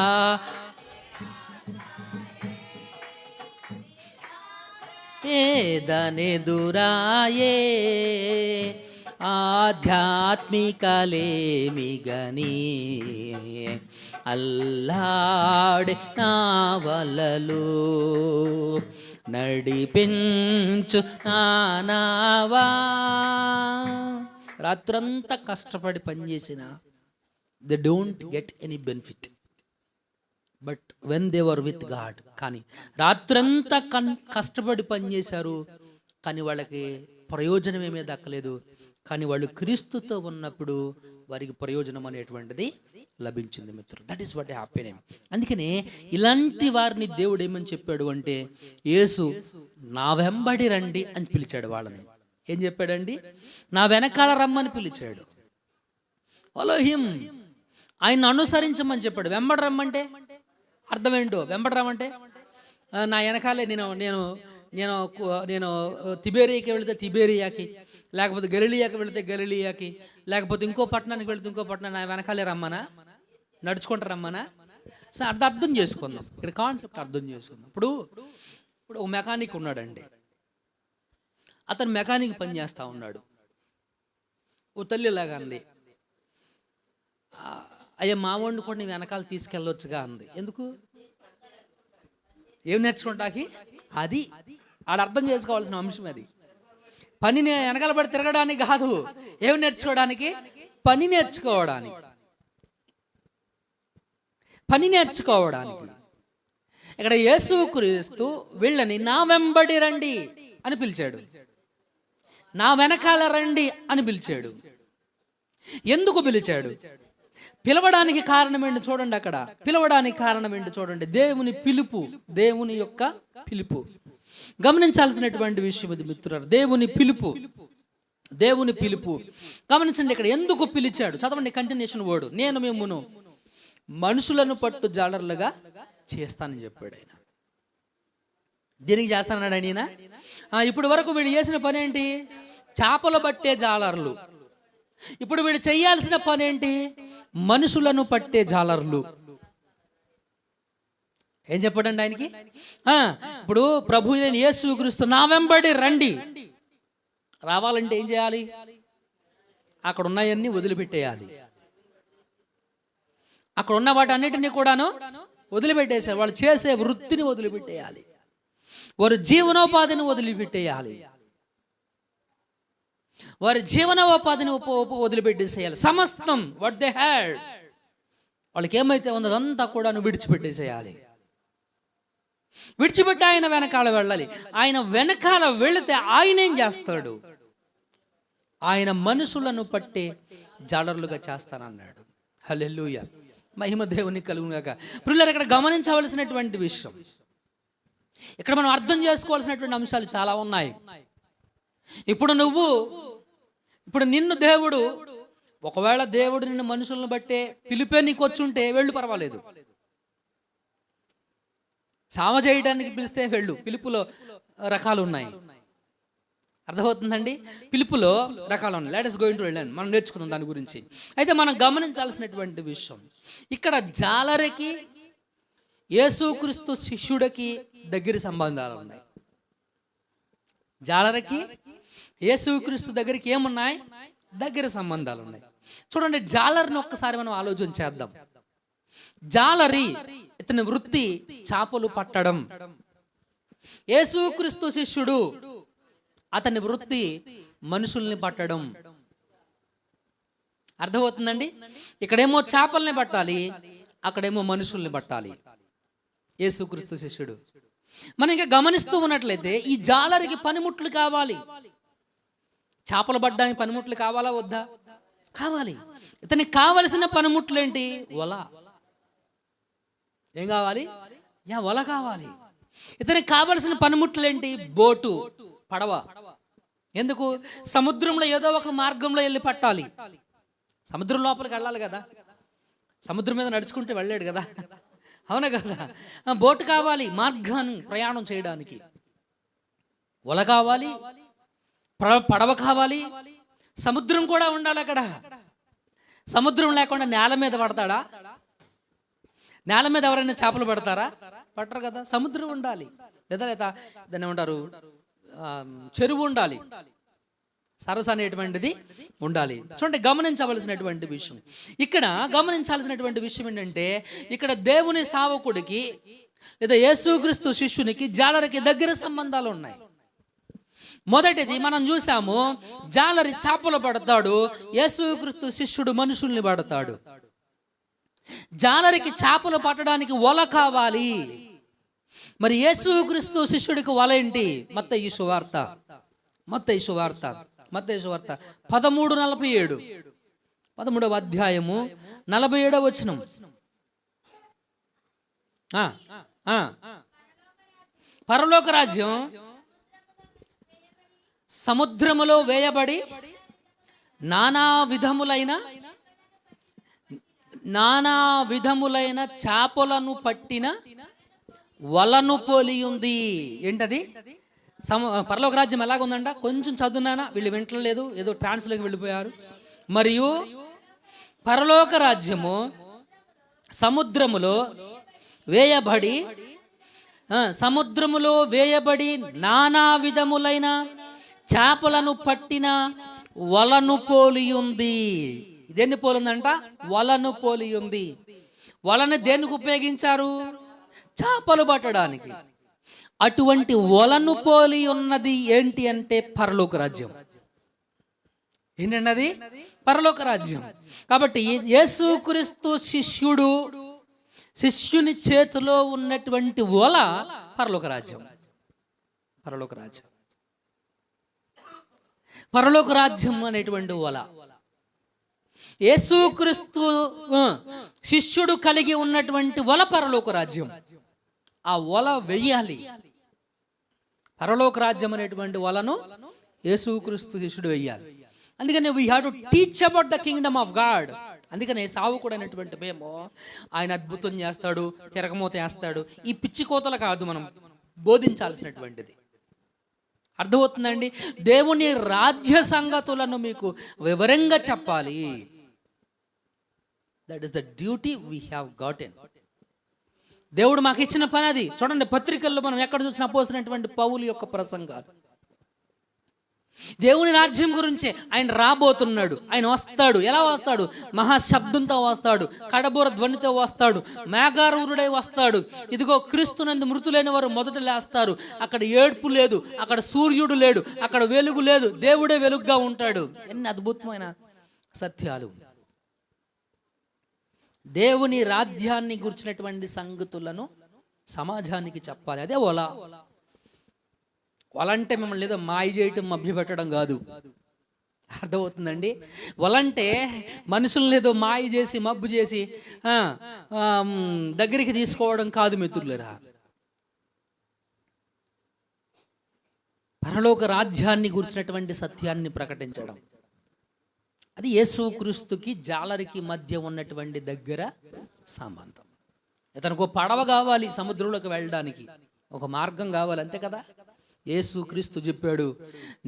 ఏదనెదురాయే ఆధ్యాత్మికలేమి గని, అల్లాడే నావలలు నడిపించు నానావా. రాత్రంతా కష్టపడి పనిచేసిన they don't get any benefit, but when they were with God. కానీ రాత్రంతా కష్టపడి పనిచేశారు, కానీ వాళ్ళకి ప్రయోజనం ఏమీ దక్కలేదు. కానీ వాళ్ళు క్రీస్తుతో ఉన్నప్పుడు వారికి ప్రయోజనం అనేటువంటిది లభించింది మిత్రులు. That is what happiness. అందుకనే ఇలాంటి వారిని దేవుడు ఏమని చెప్పాడు అంటే, యేసు నా వెంబడి రండి అని పిలిచాడు వాళ్ళని. ఏం చెప్పాడండి? నా వెనకాల రమ్మని పిలిచాడు. ఫాలో హిమ్, ఆయన అనుసరించమని చెప్పాడు. వెంబడి రమ్మంటే అర్థం ఏంటో? వెంబడి రమ్మంటే నా వెనకాలే నేను నేను నేను నేను తిబేరియాకి వెళితే తిబేరియాకి, లేకపోతే గలిలియాకి వెళితే గలిలియాకి, లేకపోతే ఇంకో పట్టణానికి వెళితే ఇంకో పట్టణాన్ని నా వెనకాలే రమ్మనా? నడుచుకుంటూ రమ్మనా? సో అర్థం చేసుకుందాం, ఇక్కడ కాన్సెప్ట్ అర్థం చేసుకుందాం. ఇప్పుడు ఓ మెకానిక్ ఉన్నాడండి. అతను మెకానిక్ పని చేస్తూ ఉన్నాడు. ఓ తల్లి ఇలాగా అంది, అయ్యా మావాడిని కూడా నీ వెనకాల తీసుకెళ్ళొచ్చుగా అంది. ఎందుకు? ఏం నేర్చుకుంటాకి? అది ఆడ అర్థం చేసుకోవాల్సిన అంశం. అది పని వెనకాల పడి తిరగడానికి కాదు, ఏమి నేర్చుకోవడానికి? పని నేర్చుకోవడానికి. పని నేర్చుకోవడానికి. ఇక్కడ యేసుక్రీస్తు వీళ్ళని నా వెంబడి రండి అని పిలిచాడు, నా వెనకాల రండి అని పిలిచాడు. ఎందుకు పిలిచాడు? పిలవడానికి కారణం ఏంటి చూడండి. అక్కడ పిలవడానికి కారణం ఏంటి చూడండి. దేవుని పిలుపు, దేవుని యొక్క పిలుపు. గమనించాల్సినటువంటి విషయం ఇది మిత్రులారా. దేవుని పిలుపు, దేవుని పిలుపు గమనించండి. ఇక్కడ ఎందుకు పిలిచాడు చదవండి. కంటిన్యూషన్ వర్డ్, నేను మిమ్మును మనుషులను పట్టు జాలర్లుగా చేస్తానని చెప్పాడు ఆయన. దీనికి చేస్తానన్నాడు ఆయన. ఇప్పుడు వరకు వీళ్ళు చేసిన పని ఏంటి? చేపలు పట్టే జాలర్లు. ఇప్పుడు వీళ్ళు చేయాల్సిన పని ఏంటి? మనుషులను పట్టే జాలర్లు. ఏం చెప్పాడండి ఆయనకి? ఇప్పుడు ప్రభు అయిన యేసుక్రీస్తు నా వెంబడి రండి. రావాలంటే ఏం చేయాలి? అక్కడ ఉన్నాయన్నీ వదిలిపెట్టేయాలి. అక్కడ ఉన్న వాటన్నిటినీ కూడాను వదిలిపెట్టేసారు. వాళ్ళు చేసే వృత్తిని వదిలిపెట్టేయాలి. వారు జీవనోపాధిని వదిలిపెట్టేయాలి. వారి జీవనోపాధిని వదిలిపెట్టేసేయాలి. సమస్తం వాట్ దే హ్యాడ్, వాళ్ళకి ఏమైతే ఉందో అదంతా కూడా విడిచిపెట్టేసేయాలి. విడిచిపెట్టి ఆయన వెనకాల వెళ్ళాలి. ఆయన వెనకాల వెళితే ఆయన ఏం చేస్తాడు? ఆయన మనుషులను పట్టే జాలరులుగా చేస్తానన్నాడు. హల్లెలూయా, మహిమ దేవునికి కలుగుగాక. ప్రియులారా, ఇక్కడ గమనించవలసినటువంటి విషయం, ఇక్కడ మనం అర్థం చేసుకోవాల్సినటువంటి అంశాలు చాలా ఉన్నాయి. ఇప్పుడు నిన్ను దేవుడు, ఒకవేళ దేవుడు నిన్ను మనుషులను బట్టే పిలిపే నీకు వచ్చుంటే వెళ్ళు, పర్వాలేదు. సేవ చేయడానికి పిలిస్తే వెళ్ళు. పిలుపులో రకాలు ఉన్నాయి, అర్థమవుతుందండి? పిలుపులో రకాలు ఉన్నాయి. Let us go into learn, మనం నేర్చుకున్నాం దాని గురించి. అయితే మనం గమనించాల్సినటువంటి విషయం, ఇక్కడ జాలరికి యేసుక్రీస్తు శిష్యుడికి దగ్గర సంబంధాలు ఉన్నాయి. జాలరికి యేసుక్రీస్తు దగ్గరికి ఏమున్నాయి? దగ్గర సంబంధాలు ఉన్నాయి. చూడండి, జాలరిని ఒక్కసారి మనం ఆలోచన చేద్దాం. జాలరి ఇతని వృత్తి చేపలు పట్టడం. యేసుక్రీస్తు శిష్యుడు, అతని వృత్తి మనుషుల్ని పట్టడం. అర్థమవుతుందండి? ఇక్కడేమో చేపల్ని పట్టాలి, అక్కడేమో మనుషుల్ని పట్టాలి. యేసుక్రీస్తు శిష్యుడు. మనం ఇంకా గమనిస్తూ ఉన్నట్లయితే ఈ జాలరికి పనిముట్లు కావాలి. చేపలు పట్టడానికి పనిముట్లు కావాలా వద్దా? కావాలి. ఇతనికి కావలసిన పనిముట్లు ఏంటి? వల. ఏం కావాలి? వల కావాలి. ఇతనికి కావలసిన పనిముట్లు ఏంటి? బోటు, పడవ. ఎందుకు? సముద్రంలో ఏదో ఒక మార్గంలో వెళ్ళి పట్టాలి. సముద్రం లోపలికి వెళ్ళాలి కదా, సముద్రం మీద నడుచుకుంటూ వెళ్ళాడు కదా, అవునా కదా? బోటు కావాలి మార్గాన్ని ప్రయాణం చేయడానికి. వల కావాలి, పడవ కావాలి, సముద్రం కూడా ఉండాలి అక్కడ. సముద్రం లేకుండా నేల మీద పడతాడా? నేల మీద ఎవరైనా చేపలు పడతారా? పట్టరు కదా. సముద్రం ఉండాలి, లేదా దాన్ని ఏమంటారు, చెరువు ఉండాలి, సరస్సు అనేటువంటిది ఉండాలి. చూడండి, గమనించవలసినటువంటి విషయం, ఇక్కడ గమనించాల్సినటువంటి విషయం ఏంటంటే, ఇక్కడ దేవుని సేవకుడికి లేదా యేసుక్రీస్తు శిష్యునికి జాలరికి దగ్గర సంబంధాలు ఉన్నాయి. మొదటిది మనం చూసాము, జాలరి చేపలు పడతాడు, యేసుక్రీస్తు శిష్యుడు మనుషుల్ని పడతాడు. జాలరికి చేపలు పట్టడానికి వల కావాలి. మరి యేసుక్రీస్తు శిష్యుడికి వల ఏంటి? మత్తయి సువార్త 13:47, 13వ అధ్యాయము 47వ వచనం. పరలోక రాజ్యం సముద్రములో వేయబడి నానా విధములైన చేపలను పట్టిన వలను పోలి ఉంది. ఏంటది? పరలోక రాజ్యం ఎలాగుందంట? కొంచెం చదువునానా, వీళ్ళు వింటలేదు, ఏదో ట్రాన్స్లోకి వెళ్ళిపోయారు. మరియు పరలోక రాజ్యము సముద్రములో వేయబడి నానా విధములైన చేపలను పట్టిన వలను పోలి ఉంది. దేన్ని పోలిందంట? వలను పోలి ఉంది. వలను దేనికి ఉపయోగించారు? చేపలు పట్టడానికి. అటువంటి వలను పోలి ఉన్నది ఏంటి అంటే పరలోక రాజ్యం. ఏంటన్నది? పరలోక రాజ్యం. కాబట్టి యేసుక్రీస్తు శిష్యుని చేతిలో ఉన్నటువంటి వల పరలోక రాజ్యం. పరలోక రాజ్యం అనేటువంటి వల యేసుక్రీస్తు శిష్యుడు కలిగి ఉన్నటువంటి వల పరలోక రాజ్యం. ఆ వల వెయ్యాలి. పరలోక రాజ్యం అనేటువంటి వలను యేసుక్రీస్తు శిష్యుడు వెయ్యాలి. అందుకని we have to teach about the Kingdom of God. అందుకనే సావుకుడు అనేటువంటి మేము, ఆయన అద్భుతం చేస్తాడు, తిరగమూత వేస్తాడు, ఈ పిచ్చి కోతలు కాదు మనం బోధించాల్సినటువంటిది. అర్థమవుతుందండి? దేవుని రాజ్య సంగతులను మీకు వివరంగా చెప్పాలి. That is the duty we have gotten. దేవుడు మాకు ఇచ్చిన పని అది. చూడండి, పత్రికల్లో మనం ఎక్కడ చూసినా పోసినటువంటి పౌలు యొక్క ప్రసంగాలు, దేవుని రాజ్యం గురించి ఆయన రాబోతున్నాడు, ఆయన వస్తాడు. ఎలా వస్తాడు? మహాశబ్దంతో వస్తాడు, కడబూర ధ్వనితో వస్తాడు, మేఘారూరుడై వస్తాడు. ఇదిగో క్రీస్తునందు మృతులైన వారు మొదట లేస్తారు. అక్కడ ఏడ్పు లేదు, అక్కడ సూర్యుడు లేడు, అక్కడ వెలుగు లేదు, దేవుడే వెలుగుగా ఉంటాడు. ఎన్ని అద్భుతమైన సత్యాలు! దేవుని రాజ్యాన్ని గురించినటువంటి సంగతులను సమాజానికి చెప్పాలి. అదే ఒల. ఒలంటే మిమ్మల్ని ఏదో మాయ చేయటం, మభ్యపెట్టడం కాదు. అర్థమవుతుందండి? ఒలంటే మనుషులను ఏదో మాయ చేసి, మబ్బు చేసి దగ్గరికి తీసుకోవడం కాదు మిత్రులరా. పరలోక రాజ్యాన్ని గురించినటువంటి సత్యాన్ని ప్రకటించడం. అది యేసుక్రీస్తుకి జాలరికి మధ్య ఉన్నటువంటి దగ్గర సంబంధం. ఇతనికి ఒక పడవ కావాలి సముద్రంలోకి వెళ్ళడానికి, ఒక మార్గం కావాలి, అంతే కదా. యేసుక్రీస్తు చెప్పాడు,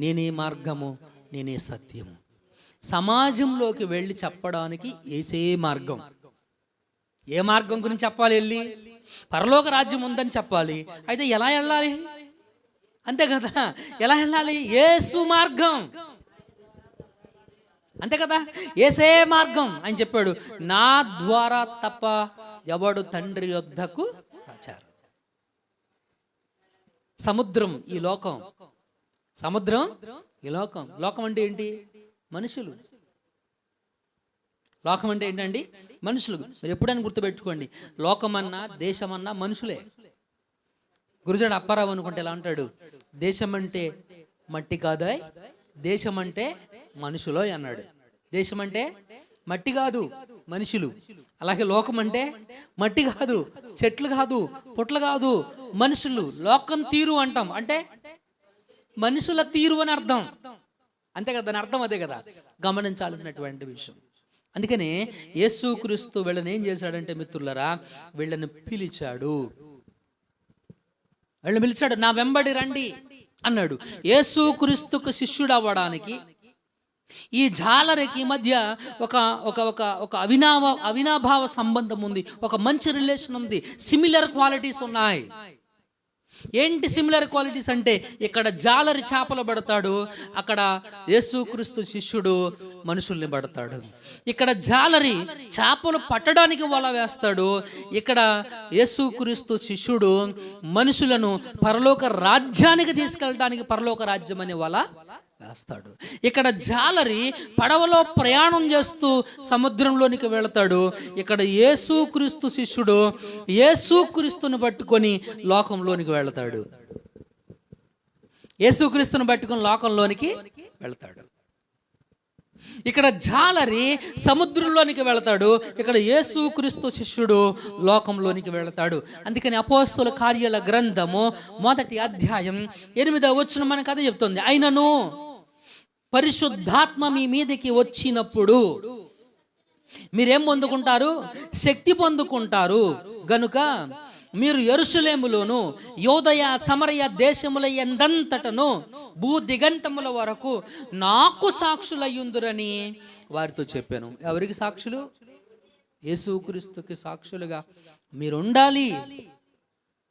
నేనే మార్గము, నేనే సత్యము. సమాజంలోకి వెళ్ళి చెప్పడానికి ఏసే మార్గం. ఏ మార్గం గురించి చెప్పాలి? వెళ్ళి పరలోక రాజ్యం ఉందని చెప్పాలి. అయితే ఎలా వెళ్ళాలి? అంతే కదా. ఎలా వెళ్ళాలి? యేసు మార్గం, అంతే కదా. ఏసే మార్గం అని చెప్పాడు. నా ద్వారా తప్ప ఎవడు తండ్రి యొద్దకు రాచారు. సముద్రం ఈ లోకం, సముద్రం ఈ లోకం. లోకం అంటే ఏంటి? మనుషులు. లోకం అంటే ఏంటండి? మనుషులు. మీరు ఎప్పుడైనా గుర్తుపెట్టుకోండి, లోకమన్నా దేశమన్నా మనుషులే. గురుజాడ అప్పారావు అనుకుంటే ఎలా అంటాడు? దేశం అంటే మట్టి కాదాయ్, దేశం అంటే మనుషులో అన్నాడు. దేశం అంటే మట్టి కాదు, మనుషులు. అలాగే లోకం అంటే మట్టి కాదు, చెట్లు కాదు, పుట్లు కాదు, మనుషులు. లోకం తీరు అంటాం, అంటే మనుషుల తీరు అని అర్థం, అంతే కదా. దాని అర్థం అదే కదా. గమనించాల్సినటువంటి విషయం. అందుకనే యేసుక్రీస్తు వీళ్ళని ఏం చేశాడంటే మిత్రులరా, వీళ్ళని పిలిచాడు. వీళ్ళని పిలిచాడు, నా వెంబడి రండి అన్నాడు. యేసుక్రీస్తుకు శిష్యుడు అవ్వడానికి ఈ జాలరికి మధ్య ఒక ఒక ఒక ఒక అవినాభావ సంబంధం ఉంది, ఒక మంచి రిలేషన్ ఉంది, సిమిలర్ క్వాలిటీస్ ఉన్నాయి. ఏంటి సిమిలర్ క్వాలిటీస్ అంటే, ఇక్కడ జాలరి చేపలు పడతాడు, అక్కడ యేసుక్రీస్తు శిష్యుడు మనుషుల్ని పడతాడు. ఇక్కడ జాలరి చేపలు పట్టడానికి వల వేస్తాడు, ఇక్కడ యేసుక్రీస్తు శిష్యుడు మనుషులను పరలోక రాజ్యానికి తీసుకెళ్ళడానికి పరలోక రాజ్యం అనే వల వేస్తాడు. ఇక్కడ జాలరి పడవలో ప్రయాణం చేస్తూ సముద్రంలోనికి వెళతాడు, ఇక్కడ యేసుక్రీస్తు శిష్యుడు యేసుక్రీస్తుని పట్టుకొని లోకంలోనికి వెళతాడు. యేసుక్రీస్తుని పట్టుకొని లోకంలోనికి వెళతాడు. ఇక్కడ జాలరి సముద్రంలోనికి వెళతాడు, ఇక్కడ యేసుక్రీస్తు శిష్యుడు లోకంలోనికి వెళతాడు. అందుకని అపోస్తలుల కార్యాల గ్రంథము 1వ అధ్యాయం 8వ వచనం మనకు అదే చెప్తుంది. అయినను పరిశుద్ధాత్మ మీ మీదకి వచ్చినప్పుడు మీరేం పొందుకుంటారు? శక్తి పొందుకుంటారు. గనుక మీరు యెరూషలేములోను యోదయ సమరయ దేశముల ఎందంతటను భూ దిగంతముల వరకు నాకు సాక్షులయ్యుందురని వారితో చెప్పాను. ఎవరికి సాక్షులు? యేసుక్రీస్తుకి సాక్షులుగా మీరు ఉండాలి,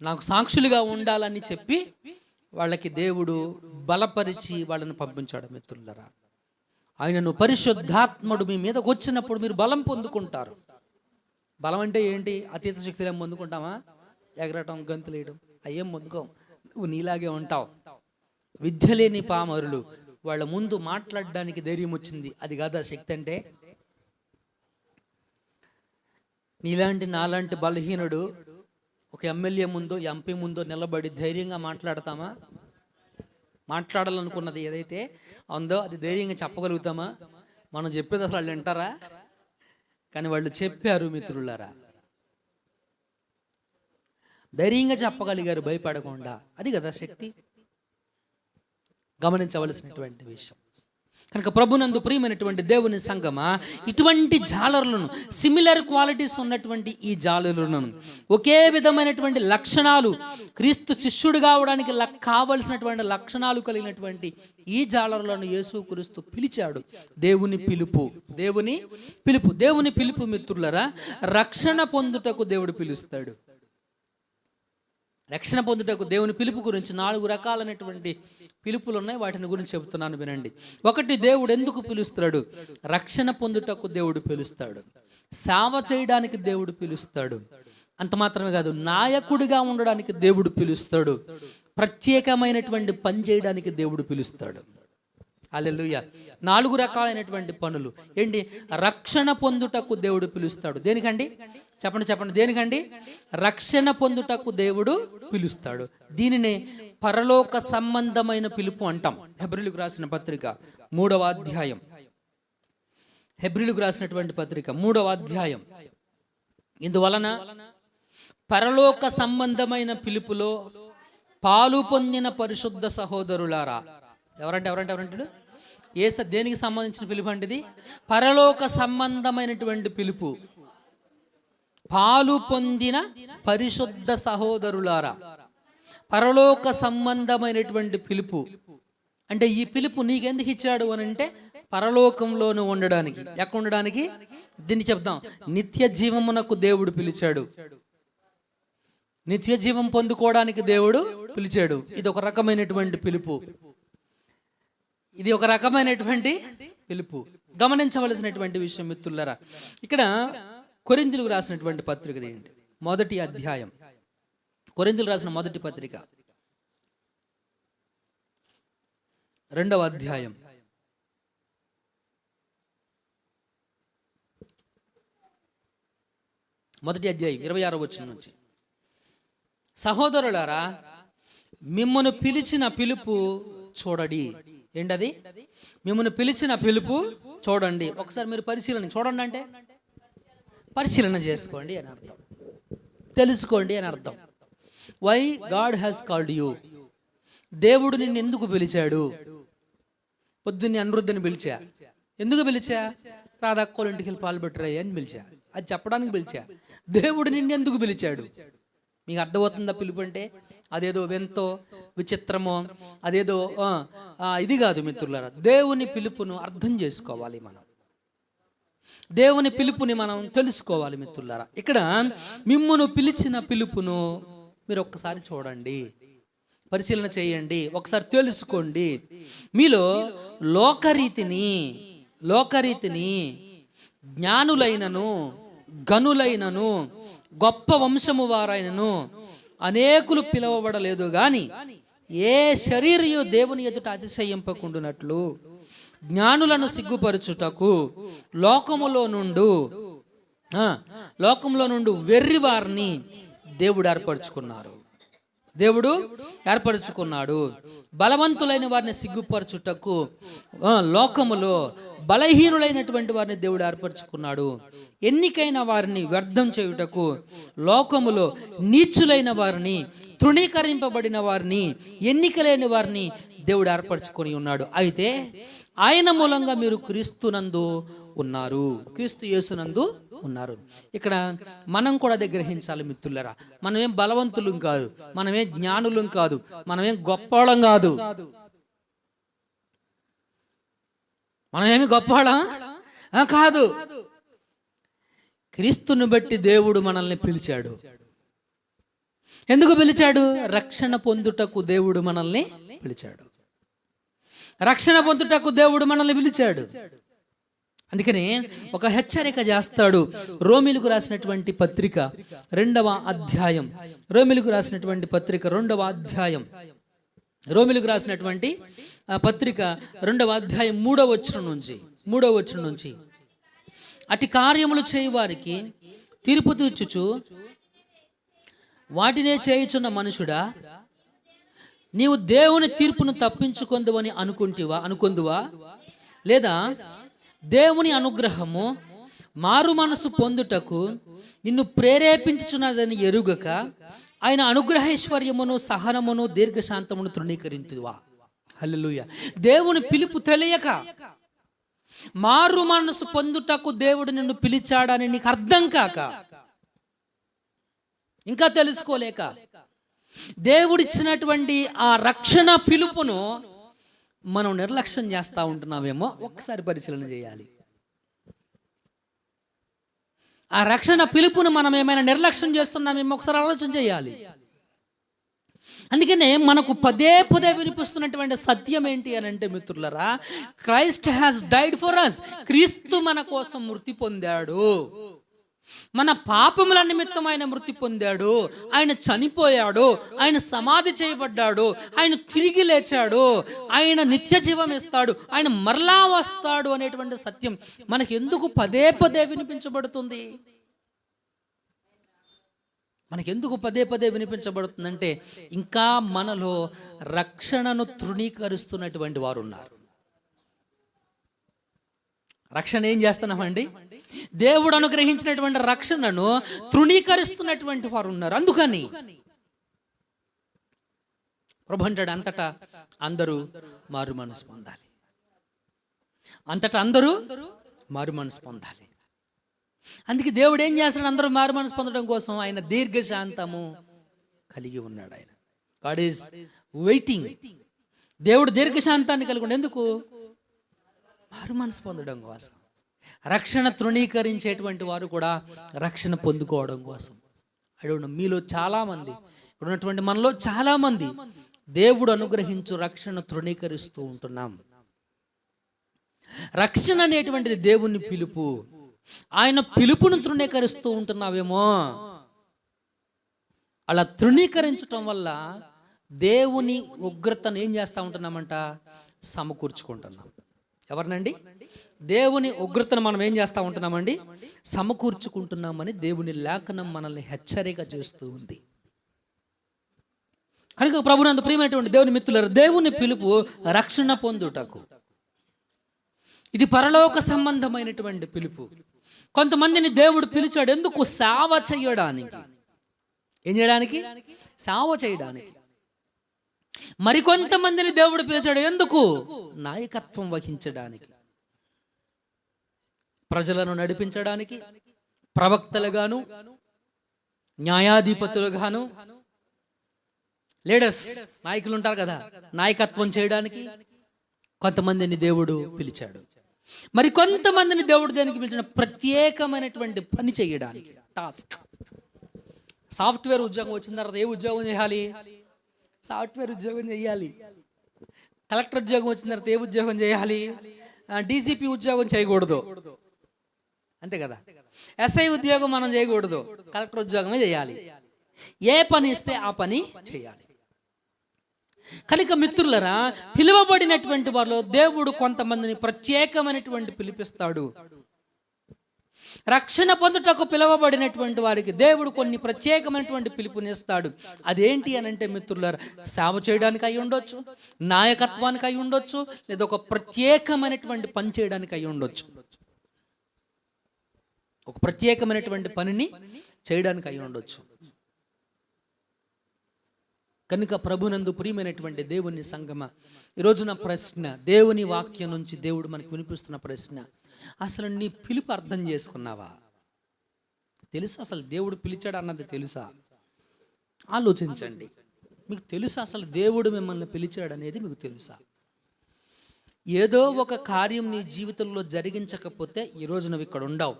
నాకు సాక్షులుగా ఉండాలని చెప్పి వాళ్ళకి దేవుడు బలపరిచి వాళ్ళని పంపించాడు. మిత్రులరా, ఆయనను పరిశుద్ధాత్ముడు మీ మీదకి వచ్చినప్పుడు మీరు బలం పొందుకుంటారు. బలం అంటే ఏంటి? అతీత శక్తులు ఏం పొందుకుంటామా? ఎగరటం, గంతులేయడం అయ్యేం పొందుకోం. నువ్వు నీలాగే ఉంటావు. విద్య లేని పామరులు, వాళ్ళ ముందు మాట్లాడడానికి ధైర్యం వచ్చింది, అది కాదా శక్తి అంటే? నీలాంటి నాలాంటి బలహీనుడు ఒక ఎమ్మెల్యే ముందో ఎంపీ ముందో నిలబడి ధైర్యంగా మాట్లాడతామా? మాట్లాడాలనుకున్నది ఏదైతే ఉందో అది ధైర్యంగా చెప్పగలుగుతామా? మనం చెప్పేది అసలు వాళ్ళు వింటారా? కానీ వాళ్ళు చెప్పారు మిత్రులారా, ధైర్యంగా చెప్పగలిగారు భయపడకుండా. అది కదా శక్తి. గమనించవలసినటువంటి విషయం. కనుక ప్రభునందు ప్రియమైనటువంటి దేవుని సంగమా, ఇటువంటి జాలరులను, సిమిలర్ క్వాలిటీస్ ఉన్నటువంటి ఈ జాలరులను, ఒకే విధమైనటువంటి లక్షణాలు, క్రీస్తు శిష్యుడు కావడానికి కావలసినటువంటి లక్షణాలు కలిగినటువంటి ఈ జాలరులను యేసుక్రీస్తు పిలిచాడు. దేవుని పిలుపు, దేవుని పిలుపు, దేవుని పిలుపు మిత్రులరా, రక్షణ పొందుటకు దేవుడు పిలుస్తాడు. రక్షణ పొందుటకు దేవుని పిలుపు గురించి 4 రకాలైనటువంటి పిలుపులు ఉన్నాయి. వాటిని గురించి చెబుతున్నాను వినండి. ఒకటి, దేవుడు ఎందుకు పిలుస్తాడు? రక్షణ పొందుటకు దేవుడు పిలుస్తాడు. సేవ చేయడానికి దేవుడు పిలుస్తాడు. అంత మాత్రమే కాదు, నాయకుడిగా ఉండడానికి దేవుడు పిలుస్తాడు. ప్రత్యేకమైనటువంటి పని చేయడానికి దేవుడు పిలుస్తాడు. హల్లెలూయా. 4 రకాలైనటువంటి పనులు ఏంటి? రక్షణ పొందుటకు దేవుడు పిలుస్తాడు. దేనికండి? చెప్పండి. దేనికండి? రక్షణ పొందుటకు దేవుడు పిలుస్తాడు. దీనినే పరలోక సంబంధమైన పిలుపు అంటాం. హెబ్రీయులకు రాసిన పత్రిక 3వ అధ్యాయం. హెబ్రీయులకు రాసినటువంటి పత్రిక 3వ అధ్యాయం. ఇందువలన పరలోక సంబంధమైన పిలుపులో పాలు పొందిన పరిశుద్ధ సహోదరులారా. ఎవరంటే దేనికి సంబంధించిన పిలుపు అంటే ఇది? పరలోక సంబంధమైనటువంటి పిలుపు. పాలు పొందిన పరిశుద్ధ సహోదరులారా. పరలోక సంబంధమైనటువంటి పిలుపు అంటే ఈ పిలుపు నీకెందుకు ఇచ్చాడు అని అంటే, పరలోకంలోనూ ఉండడానికి. ఎక్కడ ఉండడానికి? దీన్ని చెప్దాం, నిత్య జీవమునకు దేవుడు పిలిచాడు. నిత్య జీవం పొందుకోవడానికి దేవుడు పిలిచాడు. ఇది ఒక రకమైనటువంటి పిలుపు. ఇది ఒక రకమైనటువంటి పిలుపు. గమనించవలసినటువంటి విషయం మిత్రులారా, ఇక్కడ కొరింథీయులకు రాసినటువంటి పత్రిక ఏంటి? 1వ అధ్యాయం. కొరింథీయులకు రాసిన మొదటి పత్రిక 2వ అధ్యాయం. 1వ అధ్యాయం 26వ వచనం నుంచి. సహోదరులారా, మిమ్మల్ని పిలిచిన పిలుపు చూడండి. ఏంటది? మిమ్మల్ని పిలిచిన పిలుపు చూడండి. ఒకసారి మీరు పరిశీలన చూడండి అంటే పరిశీలన చేసుకోండి అని అర్థం, తెలుసుకోండి అని అర్థం. Why God has called you. దేవుడు నిన్ను ఎందుకు పిలిచాడు? పొద్దున్నే అనిరుద్ధిని పిలిచా. ఎందుకు పిలిచా? రాధక్కోళ్ళ ఇంటికి వెళ్ళి పాల్పట్టురాయి అని పిలిచా. అది చెప్పడానికి పిలిచా. దేవుడు నిన్ను ఎందుకు పిలిచాడు? మీకు అర్థమవుతుందా పిలుపు అంటే? అదేదో ఎంతో విచిత్రమో, అదేదో ఇది కాదు మిత్రులారా. దేవుని పిలుపును అర్థం చేసుకోవాలి మనం. దేవుని పిలుపుని మనం తెలుసుకోవాలి మిత్రులారా. ఇక్కడ మిమ్మును పిలిచిన పిలుపును మీరు ఒక్కసారి చూడండి, పరిశీలన చేయండి, ఒకసారి తెలుసుకోండి. మీలో లోకరీతిని జ్ఞానులైనను గనులైనను గొప్ప వంశము వారైనను అనేకులు పిలువబడలేదు గాని ఏ శరీరయు దేవుని ఎదుట అతిశయింపకుండునట్లు జ్ఞానులను సిగ్గుపరచుటకు లోకములో నుండి వెర్రి వారిని దేవుడు ఏర్పరచుకున్నాడు. బలవంతులైన వారిని సిగ్గుపరచుటకు లోకములో బలహీనులైనటువంటి వారిని దేవుడు ఏర్పరచుకున్నాడు. ఎన్నికైన వారిని వ్యర్థం చేయుటకు లోకములో నీచులైన వారిని, తృణీకరింపబడిన వారిని, ఎన్నికలేని వారిని దేవుడు ఏర్పరచుకొని ఉన్నాడు. అయితే ఆయన మూలంగా మీరు క్రీస్తు యేసునందు ఉన్నారు. ఇక్కడ మనం కూడా అదే గ్రహించాలి మిత్రులారా. మనమేం బలవంతులం కాదు, మనమేం జ్ఞానులం కాదు, మనమేం గొప్పవాళ్ళం కాదు. మనమేమి గొప్పవాళ్ళం కాదు. క్రీస్తుని బట్టి దేవుడు మనల్ని పిలిచాడు. ఎందుకు పిలిచాడు? రక్షణ పొందుటకు దేవుడు మనల్ని పిలిచాడు. అందుకని ఒక హెచ్చరిక చేస్తాడు. రోమీయులకు రాసినటువంటి పత్రిక 2వ అధ్యాయం. రోమీయులకు రాసినటువంటి పత్రిక 2వ అధ్యాయం. రోమీయులకు రాసినటువంటి పత్రిక 2వ అధ్యాయం 3వ వచనం నుంచి అట్టి కార్యములు చేయువారికి తీర్పు తీర్చుచు వాటినే చేయుచున్న మనుషుడా, నీవు దేవుని తీర్పును తప్పించుకొందువని అనుకొందువా? లేదా దేవుని అనుగ్రహము మారు మనసు పొందుటకు నిన్ను ప్రేరేపించుచున్నదని ఎరుగక ఆయన అనుగ్రహైశ్వర్యమును సహనమును దీర్ఘశాంతమును తృణీకరించువా? హల్లెలూయా. దేవుని పిలుపు తెలియక, మారు మనసు పొందుటకు దేవుడు నిన్ను పిలిచాడని నీకు అర్థం కాక, ఇంకా తెలుసుకోలేక, దేవుడిచ్చినటువంటి ఆ రక్షణ పిలుపును మనం నిర్లక్ష్యం చేస్తూ ఉంటున్నామేమో ఒక్కసారి పరిశీలన చేయాలి. ఆ రక్షణ పిలుపును మనం ఏమైనా నిర్లక్ష్యం చేస్తున్నామేమో ఒకసారి ఆలోచన చేయాలి. అందుకనే మనకు పదే పదే వినిపిస్తున్నటువంటి సత్యం ఏంటి అని అంటే మిత్రులరా, Christ has died for us. క్రీస్తు మన కోసం మృతి పొందాడు, మన పాపముల నిమిత్తం ఆయన మృతి పొందాడు, ఆయన చనిపోయాడు, ఆయన సమాధి చేయబడ్డాడు, ఆయన తిరిగి లేచాడు, ఆయన నిత్య జీవం ఇస్తాడు, ఆయన మరలా వస్తాడు అనేటువంటి సత్యం మనకు ఎందుకు పదే పదే వినిపించబడుతుంది? మనకెందుకు పదే పదే వినిపించబడుతుందంటే, ఇంకా మనలో రక్షణను తృణీకరిస్తున్నటువంటి వారు ఉన్నారు. రక్షణ ఏం చేస్తున్నామండి? దేవుడు అనుగ్రహించినటువంటి రక్షణను తృణీకరిస్తున్నటువంటి వారు ఉన్నారు. అందుకని ప్రభు అంటాడు, అంతటా అందరూ మారు మనసు పొందాలి. అంతటా అందరూ మారు మనసు పొందాలి. అందుకే దేవుడు ఏం చేస్తున్నాడు? అందరూ మారు మనసు పొందడం కోసం ఆయన దీర్ఘశాంతము కలిగి ఉన్నాడు. ఆయన గాడ్ ఈజ్ వెయిటింగ్. దేవుడు దీర్ఘశాంతాన్ని కలిగి ఉన్నాడు. ఎందుకు? మారు మనసు పొందడం కోసం. రక్షణ తృణీకరించేటువంటి వారు కూడా రక్షణ పొందుకోవడం కోసం. అడుగు మీలో చాలామంది, ఇక్కడ ఉన్నటువంటి మనలో చాలామంది దేవుడు అనుగ్రహించు రక్షణ తృణీకరిస్తూ ఉంటున్నాం. రక్షణ అనేటువంటిది దేవుని పిలుపు. ఆయన పిలుపును తృణీకరిస్తూ ఉంటున్నావేమో. అలా తృణీకరించటం వల్ల దేవుని ఉగ్రతను ఏం చేస్తూ ఉంటున్నామంట? సమకూర్చుకుంటున్నాం. ఎవరినండి? దేవుని ఉగ్రతను మనం ఏం చేస్తూ ఉంటున్నామండి? సమకూర్చుకుంటున్నామని దేవుని లేఖనం మనల్ని హెచ్చరిక చేస్తూ ఉంది. కనుక ప్రభునందు ప్రియమైనటువంటి దేవుని మిత్రులారా, దేవుని పిలుపు రక్షణ పొందుటకు. ఇది పరలోక సంబంధమైనటువంటి పిలుపు. కొంతమందిని దేవుడు పిలిచాడు ఎందుకు? సేవ చేయడానికి. ఏం చేయడానికి? సేవ చేయడానికి. మరికొంతమందిని దేవుడు పిలిచాడు ఎందుకు? నాయకత్వం వహించడానికి, ప్రజలను నడిపించడానికి, ప్రవక్తలుగాను, న్యాయాధిపతులుగాను, లీడర్స్, నాయకులు ఉంటారు కదా, నాయకత్వం చేయడానికి కొంతమందిని దేవుడు పిలిచాడు. మరి కొంతమందిని దేవుడు దేనికి పిలిచిన? ప్రత్యేకమైనటువంటి పని చేయడానికి, టాస్క్. సాఫ్ట్వేర్ ఉద్యోగం వచ్చిన తర్వాత ఏ ఉద్యోగం చేయాలి? సాఫ్ట్వేర్ ఉద్యోగం చేయాలి. కలెక్టర్ ఉద్యోగం వచ్చిన తర్వాత ఏ ఉద్యోగం చేయాలి? డీసీపీ ఉద్యోగం చేయకూడదు, అంతే కదా. ఎస్ఐ ఉద్యోగం మనం చేయకూడదు, కలెక్టర్ ఉద్యోగమే చేయాలి. ఏ పని ఇస్తే ఆ పని చేయాలి. కనుక మిత్రులరా, పిలువబడినటువంటి వారిలో దేవుడు కొంతమందిని ప్రత్యేకమైనటువంటి పిలిపిస్తాడు. రక్షణ పొందుటకు పిలువబడినటువంటి వారికి దేవుడు కొన్ని ప్రత్యేకమైనటువంటి పిలుపునిస్తాడు. అదేంటి అని అంటే మిత్రులారా, సేవ చేయడానికి అయి ఉండొచ్చు, నాయకత్వానికి అయి ఉండొచ్చు, లేదా ఒక ప్రత్యేకమైనటువంటి పని చేయడానికి అయి ఉండొచ్చు. ఒక ప్రత్యేకమైనటువంటి పనిని చేయడానికి అయి ఉండొచ్చు. కనుక ప్రభునందు ప్రియమైనటువంటి దేవుని సంగమ, ఈరోజు నా ప్రశ్న, దేవుని వాక్యం నుంచి దేవుడు మనకు వినిపిస్తున్న ప్రశ్న, అసలు నీ పిలుపు అర్థం చేసుకున్నావా? తెలుసా? అసలు దేవుడు పిలిచాడు అన్నది తెలుసా? ఆలోచించండి. మీకు తెలుసా అసలు దేవుడు మిమ్మల్ని పిలిచాడు అనేది మీకు తెలుసా? ఏదో ఒక కార్యం నీ జీవితంలో జరిగించకపోతే ఈరోజు నువ్వు ఇక్కడ ఉండవు.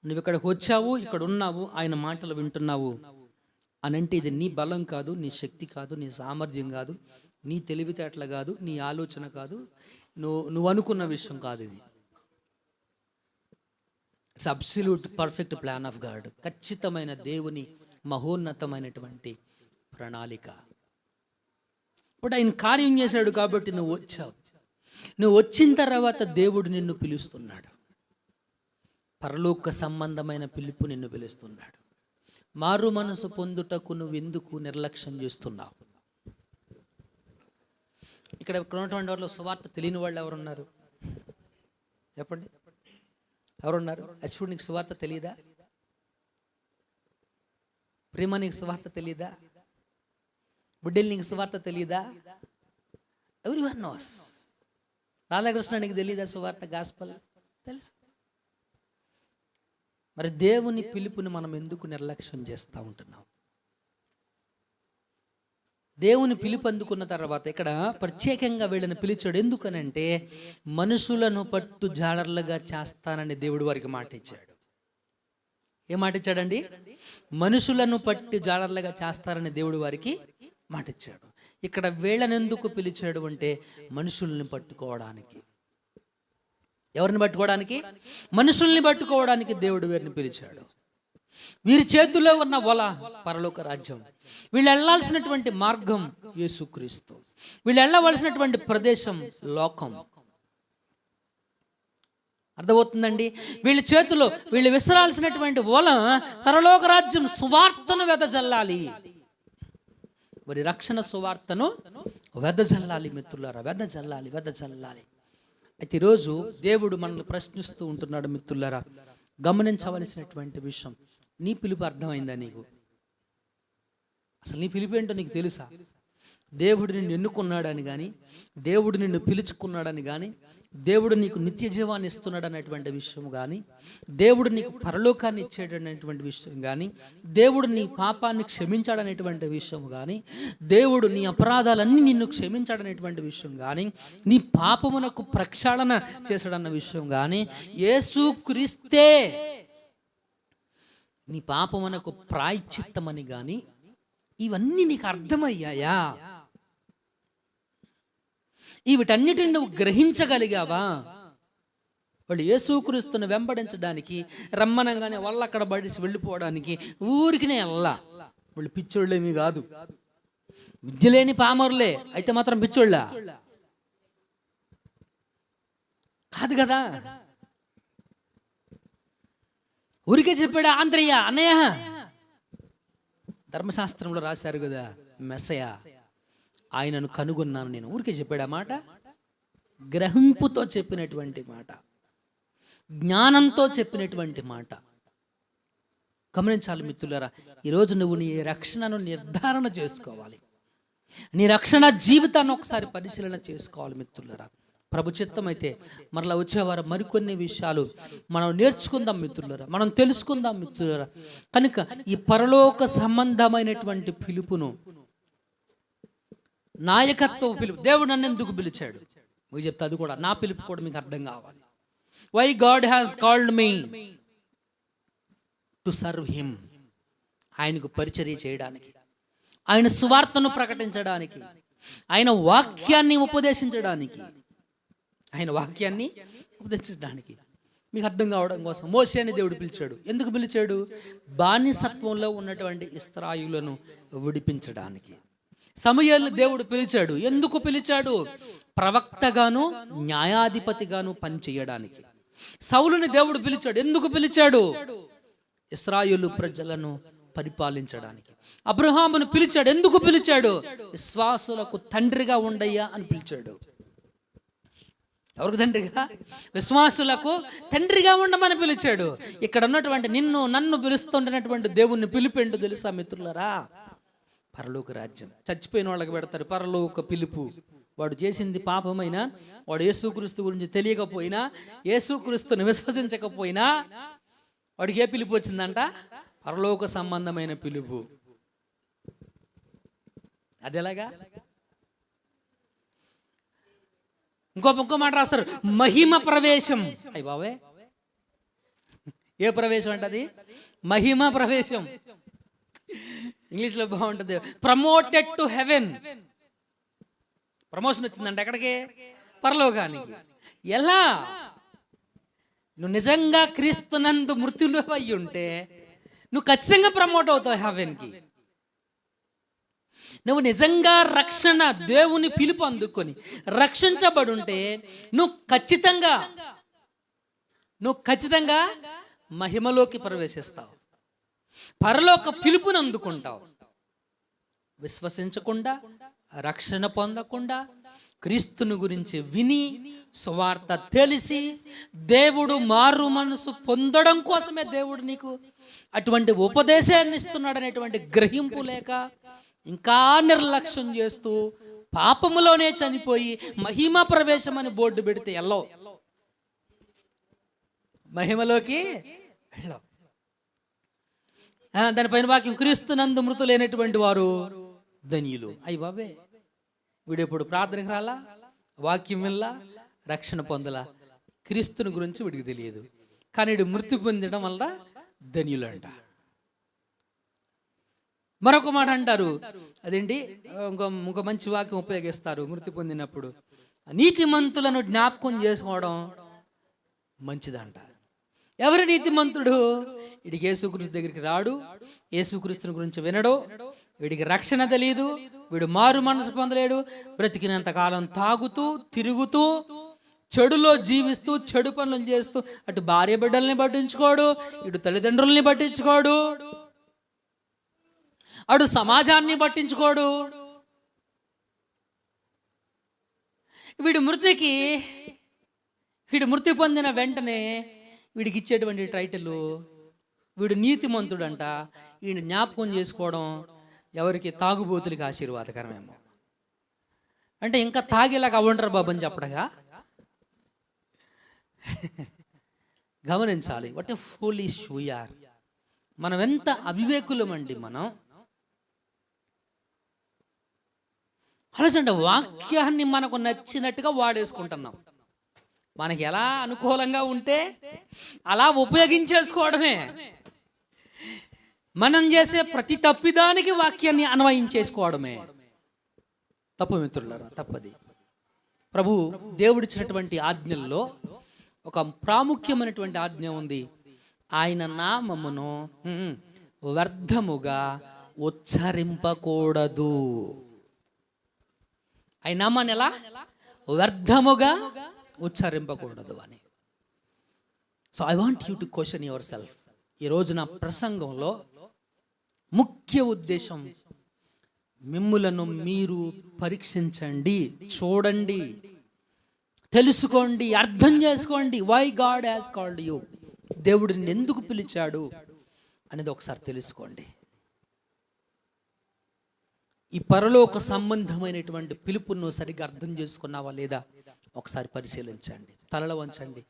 నువ్వు ఇక్కడికి వచ్చావు, ఇక్కడ ఉన్నావు, ఆయన మాటలు వింటున్నావు అనంటే ఇది నీ బలం కాదు, నీ శక్తి కాదు, నీ సామర్థ్యం కాదు, నీ తెలివితేటలు కాదు, నీ ఆలోచన కాదు, నువ్వు అనుకున్న విషయం కాదు. ఇది it's absolute perfect plan of God. ఖచ్చితమైన దేవుని మహోన్నతమైనటువంటి ప్రణాళిక. ఇప్పుడు ఆయన కార్యం చేశాడు కాబట్టి నువ్వు వచ్చావు. నువ్వు వచ్చిన తర్వాత దేవుడు నిన్ను పిలుస్తున్నాడు. పరలోక సంబంధమైన పిలుపు నిన్ను పిలుస్తున్నాడు. మారు మనసు పొందుటకు నువ్వు ఎందుకు నిర్లక్ష్యం చేస్తున్నావు? ఇక్కడ ఉన్నటువంటి వాళ్ళు సువార్త తెలియని వాళ్ళు ఎవరున్నారు? చెప్పండి, ఎవరున్నారు? అశ్వుడు, నీకు సువార్త తెలియదా? ప్రేమ, నీకు సువార్త తెలియదా? బుడ్డెలు, నీకు సువార్త తెలియదా? Everyone nose. రాధాకృష్ణ, నీకు తెలియదా సువార్త, గాస్పల్? తెలుసు. మరి దేవుని పిలుపుని మనం ఎందుకు నిర్లక్ష్యం చేస్తూ ఉంటున్నాం? దేవుని పిలుపు అందుకున్న తర్వాత ఇక్కడ ప్రత్యేకంగా వీళ్ళని పిలిచాడు. ఎందుకనంటే మనుషులను పట్టు జాడర్లుగా చేస్తానని దేవుడు వారికి మాట ఇచ్చాడు. ఏ మాట ఇచ్చాడండి? మనుషులను పట్టి జాడర్లుగా చేస్తారని దేవుడు వారికి మాట ఇచ్చాడు. ఇక్కడ వీళ్ళని ఎందుకు పిలిచాడు అంటే మనుషుల్ని పట్టుకోవడానికి. ఎవరిని పట్టుకోవడానికి? మనుషుల్ని పట్టుకోవడానికి దేవుడు వీరిని పిలిచాడు. వీరి చేతుల్లో ఉన్న వల పరలోక రాజ్యం. వీళ్ళు వెళ్ళాల్సినటువంటి మార్గం యేసుక్రీస్తు. వీళ్ళు వెళ్ళవలసినటువంటి ప్రదేశం లోకం. అర్థమవుతుందండి? వీళ్ళ చేతిలో వీళ్ళు విసరాల్సినటువంటి వల పరలోక రాజ్యం, సువార్తను వెదజల్లాలి. మరి రక్షణ సువార్తను వెదజల్లాలి మిత్రులారా, వెదజల్లాలి. అయితే ఈరోజు దేవుడు మనల్ని ప్రశ్నిస్తూ ఉంటున్నాడు మిత్రులారా. గమనించవలసినటువంటి విషయం, నీ పిలుపు అర్థమైందా నీకు? అసలు నీ పిలుపు ఏంటో నీకు తెలుసా? దేవుడు నిన్ను ఎన్నుకున్నాడని కానీ, దేవుడు నిన్ను పిలుచుకున్నాడని కానీ, దేవుడు నీకు నిత్య జీవాన్ని ఇస్తున్నాడు అనేటువంటి విషయం కానీ, దేవుడు నీకు పరలోకాన్ని ఇచ్చేటటువంటి విషయం కానీ, దేవుడు నీ పాపాన్ని క్షమించాడనేటువంటి విషయం కానీ, దేవుడు నీ అపరాధాలన్నీ నిన్ను క్షమించాడనేటువంటి విషయం కానీ, నీ పాపమునకు ప్రక్షాళన చేశాడన్న విషయం కానీ, యేసుక్రీస్తే నీ పాపమునకు ప్రాయశ్చిత్తమని కానీ, ఇవన్నీ నీకు అర్థమయ్యాయా? వీటన్నిటిని నువ్వు గ్రహించగలిగావా? వాళ్ళు యేసుక్రీస్తుని వెంబడించడానికి రమ్మనగానే వాళ్ళు అక్కడ పడేసి వెళ్ళిపోవడానికి ఊరికినే అల్లా. వాళ్ళు పిచ్చోళ్ళేమీ కాదు, విద్య లేని పామరులే, అయితే మాత్రం పిచ్చోళ్ళ కాదు కదా. ఊరికే చెప్పాడు ఆంధ్రయ్య అన్నయ్య, ధర్మశాస్త్రంలో రాశారు కదా, మెస్సయ ఆయనను కనుగొన్నాను నేను. ఊరికే చెప్పాడు ఆ మాట? గ్రహింపుతో చెప్పినటువంటి మాట, జ్ఞానంతో చెప్పినటువంటి మాట. గమనించాలి మిత్రులారా, ఈరోజు నువ్వు నీ రక్షణను నిర్ధారణ చేసుకోవాలి. నీ రక్షణ జీవితాన్ని ఒకసారి పరిశీలన చేసుకోవాలి మిత్రులారా. ప్రభు చిత్తం అయితే మరలా వచ్చేవారు మరికొన్ని విషయాలు మనం నేర్చుకుందాం మిత్రులారా, మనం తెలుసుకుందాం మిత్రులారా. కనుక ఈ పరలోక సంబంధమైనటువంటి పిలుపును, నాయకత్వ పిలుపు, దేవుడు నన్ను ఎందుకు పిలిచాడు మీకు చెప్తా. అది కూడా నా పిలుపు కూడా మీకు అర్థం కావాలి. Why God has called me to serve him. ఆయనకు పరిచర్య చేయడానికి, ఆయన సువార్తను ప్రకటించడానికి, ఆయన వాక్యాన్ని ఉపదేశించడానికి, మీకు అర్థం కావడం కోసం మోషేని దేవుడు పిలిచాడు. ఎందుకు పిలిచాడు? బానిసత్వంలో ఉన్నటువంటి ఇశ్రాయేలును విడిపించడానికి. సమూయేలును దేవుడు పిలిచాడు. ఎందుకు పిలిచాడు? ప్రవక్తగాను న్యాయాధిపతిగాను పనిచేయడానికి. సౌలుని దేవుడు పిలిచాడు. ఎందుకు పిలిచాడు? ఇశ్రాయేలు ప్రజలను పరిపాలించడానికి. అబ్రహామును పిలిచాడు. ఎందుకు పిలిచాడు? విశ్వాసులకు తండ్రిగా ఉండయ్యా అని పిలిచాడు. ఎవరికి తండ్రిగా? విశ్వాసులకు తండ్రిగా ఉండమని పిలిచాడు. ఇక్కడ ఉన్నటువంటి నన్ను పిలుస్తుంటున్నటువంటి దేవుణ్ణి పిలిపేంటో తెలుసా మిత్రులారా? పరలోక రాజ్యం. చచ్చిపోయిన వాళ్ళకి పెడతారు పరలోక పిలుపు. వాడు చేసింది పాపమైనా, వాడు యేసుక్రీస్తు గురించి తెలియకపోయినా, యేసుక్రీస్తుని విశ్వసించకపోయినా వాడికి ఏ పిలుపు వచ్చిందంట? పరలోక సంబంధమైన పిలుపు. అది ఎలాగా? ఇంకో మాట రాస్తారు, మహిమ ప్రవేశం. అయ్య బావే, ఏ ప్రవేశం అంటే అది? మహిమ ప్రవేశం. ఇంగ్లీష్లో బాగుంటుంది, ప్రమోటెడ్ టు హెవెన్. ప్రమోషన్ వచ్చిందంటే ఎక్కడికి? పరలోకానికి. ఎలా? నువ్వు నిజంగా క్రీస్తునందు మృతులు అయ్యి ఉంటే నువ్వు ఖచ్చితంగా ప్రమోట్ అవుతావు హెవెన్కి. నువ్వు నిజంగా రక్షణ, దేవుని పిలుపు అందుకొని రక్షించబడి ఉంటే నువ్వు ఖచ్చితంగా మహిమలోకి ప్రవేశిస్తావు, పరలోక పిలుపుని అందుకుంటావు. విశ్వసించకుండా, రక్షణ పొందకుండా, క్రీస్తుని గురించి విని, సువార్త తెలిసి, దేవుడు మారు మనసు పొందడం కోసమే దేవుడు నీకు అటువంటి ఉపదేశాన్ని ఇస్తున్నాడు అనేటువంటి గ్రహింపు లేక ఇంకా నిర్లక్ష్యం చేస్తూ పాపములోనే చనిపోయి మహిమ ప్రవేశం అని బోర్డు పెడితే వెళ్ళవు, మహిమలోకి వెళ్ళవు. దానిపైన వాక్యం, క్రీస్తునందు మృతులైనటువంటి వారు ధన్యులు. అయ్యి బాబే, వీడెప్పుడు ప్రార్థనకు రాలా, వాక్యం వినలా, రక్షణ పొందలా, క్రీస్తుని గురించి వీడికి తెలియదు. కానీ వీడు మృతి పొందడం వల్ల ధన్యులంట. మరొక మాట అంటారు, అదేంటి, ఇంకో మంచి వాక్యం ఉపయోగిస్తారు మృతి పొందినప్పుడు, నీతిమంతులను జ్ఞాపకం చేసుకోవడం మంచిదంట. ఎవరి నీతిమంతుడు? వీడికి యేసుక్రీస్తు దగ్గరికి రాడు, యేసుక్రీస్తుని గురించి వినడు, వీడికి రక్షణ తెలియదు, వీడు మారు మనసు పొందలేడు, బ్రతికినంత కాలం తాగుతూ తిరుగుతూ చెడులో జీవిస్తూ చెడు పనులు చేస్తూ అటు భార్య బిడ్డల్ని పట్టించుకోడు, ఇటు తల్లిదండ్రుల్ని పట్టించుకోడు, అటు సమాజాన్ని పట్టించుకోడు. వీడు మృతి పొందిన వెంటనే వీడికి ఇచ్చేటువంటి టైటిల్, వీడు నీతిమంతుడంట. వీడిని జ్ఞాపకం చేసుకోవడం ఎవరికి? తాగుబోతులకి ఆశీర్వాదకరమేమో. అంటే ఇంకా తాగేలాగా అవ్వంటారు బాబు అని చెప్పడగా. గమనించాలి, what a foolish we are. మనం ఎంత అవివేకులమండి. మనం ఆలోచండి, వాక్యాన్ని మనకు నచ్చినట్టుగా వాడేసుకుంటున్నాం. మనకి ఎలా అనుకూలంగా ఉంటే అలా ఉపయోగించేసుకోవడమే. మనం చేసే ప్రతి తప్పిదానికి వాక్యాన్ని అన్వయించేసుకోవడమే తప్పు మిత్రులారా, తప్పది. ప్రభు దేవుడిచ్చినటువంటి ఆజ్ఞల్లో ఒక ప్రాముఖ్యమైనటువంటి ఆజ్ఞ ఉంది. ఆయన నామమును వ్యర్థముగా ఉచ్చరింపకూడదు. ఆయన నామాన్ని ఎలా? వ్యర్థముగా ఉచ్చరింపకూడదు అని. So I want you to question your self. ఈరోజు నా ప్రసంగంలో ముఖ్య ఉద్దేశం, మిమ్ములను మీరు పరీక్షించండి, చూడండి, తెలుసుకోండి, అర్థం చేసుకోండి. Why God has called you, దేవుడు నిన్ను ఎందుకు పిలిచాడు అనేది ఒకసారి తెలుసుకోండి. ఈ పరలోక సంబంధమైనటువంటి పిలుపును సరిగ్గా అర్థం చేసుకున్నావా లేదా ఒకసారి పరిశీలించండి. తలలు వంచండి,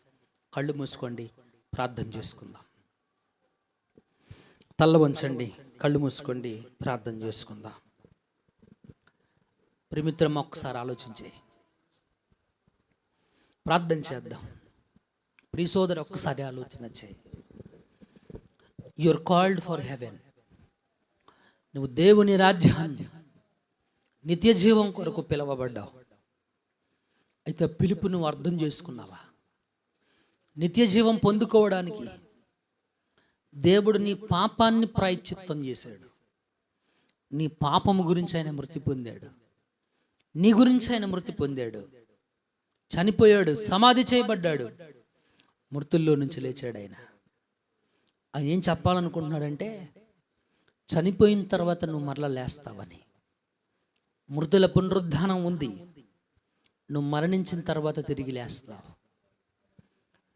కళ్ళు మూసుకోండి, ప్రార్థన చేసుకుందాం. తల వంచండి, కళ్ళు మూసుకోండి, ప్రార్థన చేసుకుందాం. ప్రియమిత్రం, ఒక్కసారి ఆలోచించే ప్రార్థన చేద్దాం. ప్రియ సోదరు, ఒక్కసారి ఆలోచన చేయి. You are called for heaven. నువ్వు దేవుని రాజ్యాన్ని, నిత్య జీవం కొరకు పిలవబడ్డావు. అయితే పిలుపు నువ్వు అర్థం చేసుకున్నావా? నిత్య జీవం పొందుకోవడానికి దేవుడు నీ పాపాన్ని ప్రాయశ్చిత్తం చేశాడు. నీ పాపము గురించి ఆయన మృతి పొందాడు, నీ గురించి ఆయన మృతి పొందాడు, చనిపోయాడు, సమాధి చేయబడ్డాడు, మృతుల్లో నుంచి లేచాడు. ఆయన ఏం చెప్పాలనుకుంటున్నాడంటే, చనిపోయిన తర్వాత నువ్వు మరలా లేస్తావని. మృతుల పునరుద్ధానం ఉంది. నువ్వు మరణించిన తర్వాత తిరిగి లేస్తావు.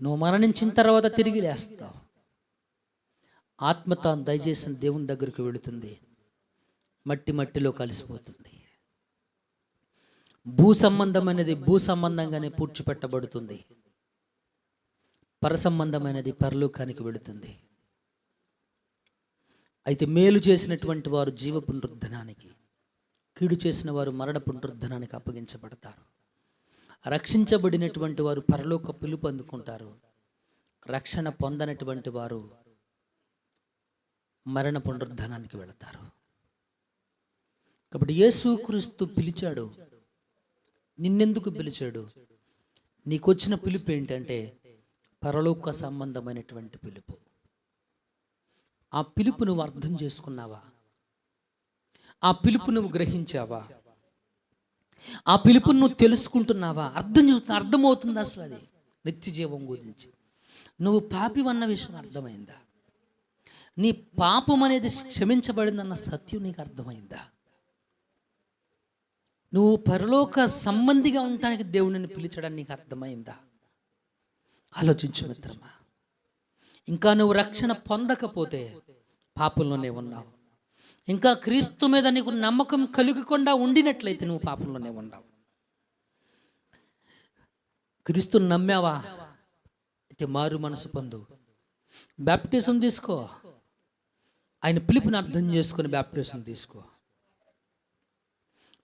నువ్వు మరణించిన తర్వాత తిరిగి లేస్తావు. ఆత్మ తాను దయచేసిన దేవుని దగ్గరికి వెళుతుంది, మట్టి మట్టిలో కలిసిపోతుంది. భూ సంబంధమైనది భూ సంబంధంగానే పూడ్చిపెట్టబడుతుంది. పరసంబంధమైనది పరలోకానికి వెళుతుంది. అయితే మేలు చేసినటువంటి వారు జీవ పునరుద్ధరణానికి, కీడు చేసిన వారు మరణ పునరుద్ధరణానికి అప్పగించబడతారు. రక్షించబడినటువంటి వారు పరలోక పిలుపు అందుకుంటారు. రక్షణ పొందనటువంటి వారు మరణ పునరుద్ధరణానికి వెళతారు. కాబట్టి యేసుక్రీస్తు పిలిచాడు. నిన్నెందుకు పిలిచాడు? నీకు వచ్చిన పిలుపు ఏంటంటే పరలోక సంబంధమైనటువంటి పిలుపు. ఆ పిలుపు నువ్వు అర్థం చేసుకున్నావా? ఆ పిలుపు నువ్వు గ్రహించావా? ఆ పిలుపును నువ్వు తెలుసుకుంటున్నావా? అర్థమవుతుంది అసలు అది నిత్య జీవం గురించి. నువ్వు పాపివన్న విషయం అర్థమైందా? నీ పాపం అనేది క్షమించబడిందన్న సత్యం నీకు అర్థమైందా? నువ్వు పరలోక సంబంధిగా ఉండటానికి దేవుడిని పిలిచడానికి నీకు అర్థమైందా? ఆలోచించు మిత్రమా. ఇంకా నువ్వు రక్షణ పొందకపోతే పాపంలోనే ఉన్నావు. ఇంకా క్రీస్తు మీద నీకు నమ్మకం కలుగకుండా ఉండినట్లయితే నువ్వు పాపంలోనే ఉన్నావు. క్రీస్తుని నమ్మావా? అయితే మారు మనసు పొందు, బాప్టిజం తీసుకో. ఆయన పిలుపుని అర్థం చేసుకుని బాప్టిజం తీసుకో.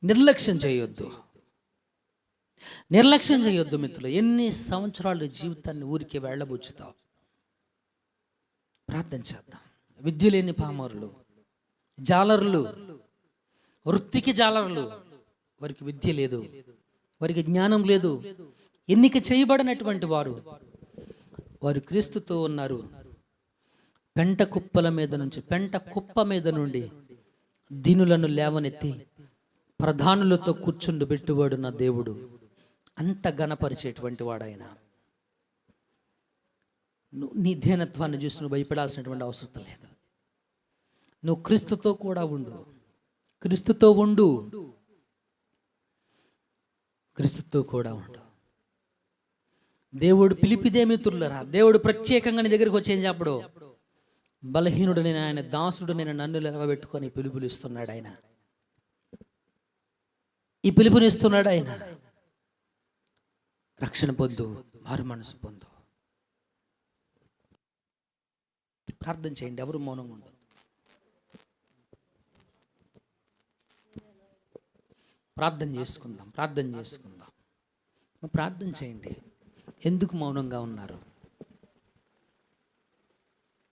నిర్లక్ష్యం చేయొద్దు, నిర్లక్ష్యం చేయొద్దు మిత్రులు. ఎన్ని సంవత్సరాలు జీవితాన్ని ఊరికే వెళ్ళబుచ్చుతావు. ప్రార్థన చేద్దాం. విద్య లేని పామరులు, జాలరులు, వృత్తికి జాలరులు. వారికి విద్య లేదు, వారికి జ్ఞానం లేదు. ఎన్నిక చేయబడినటువంటి వారు క్రీస్తుతో ఉన్నారు. పెంట కుప్ప మీద నుండి దీనులను లేవనెత్తి ప్రధానులతో కూర్చుండబెట్టువాడు నా దేవుడు. అంత ఘనపరిచేటువంటి వాడు ఆయన. నీ దీనత్వాన్ని చూసి నువ్వు భయపడాల్సినటువంటి అవసరం లేదు. నువ్వు క్రీస్తుతో కూడా ఉండు, క్రీస్తుతో ఉండు, క్రీస్తుతో కూడా ఉండు. దేవుడు పిలిపిదే మిత్రులరా, దేవుడు ప్రత్యేకంగా నీ దగ్గరికి వచ్చి ఏం చెప్పడు, బలహీనుడు నేను, ఆయన దాసుడు నేను, నన్ను నిలబెట్టుకొని పిలుపునిస్తున్నాడు ఆయన. ఈ పిలుపునిస్తున్నాడు ఆయన. రక్షణ పొందు, మారు మనసు పొందు. ప్రార్థన చేయండి, ఎవరు మౌనంగా ఉండదు. ప్రార్థన చేసుకుందాం. ప్రార్థన చేయండి. ఎందుకు మౌనంగా ఉన్నారు?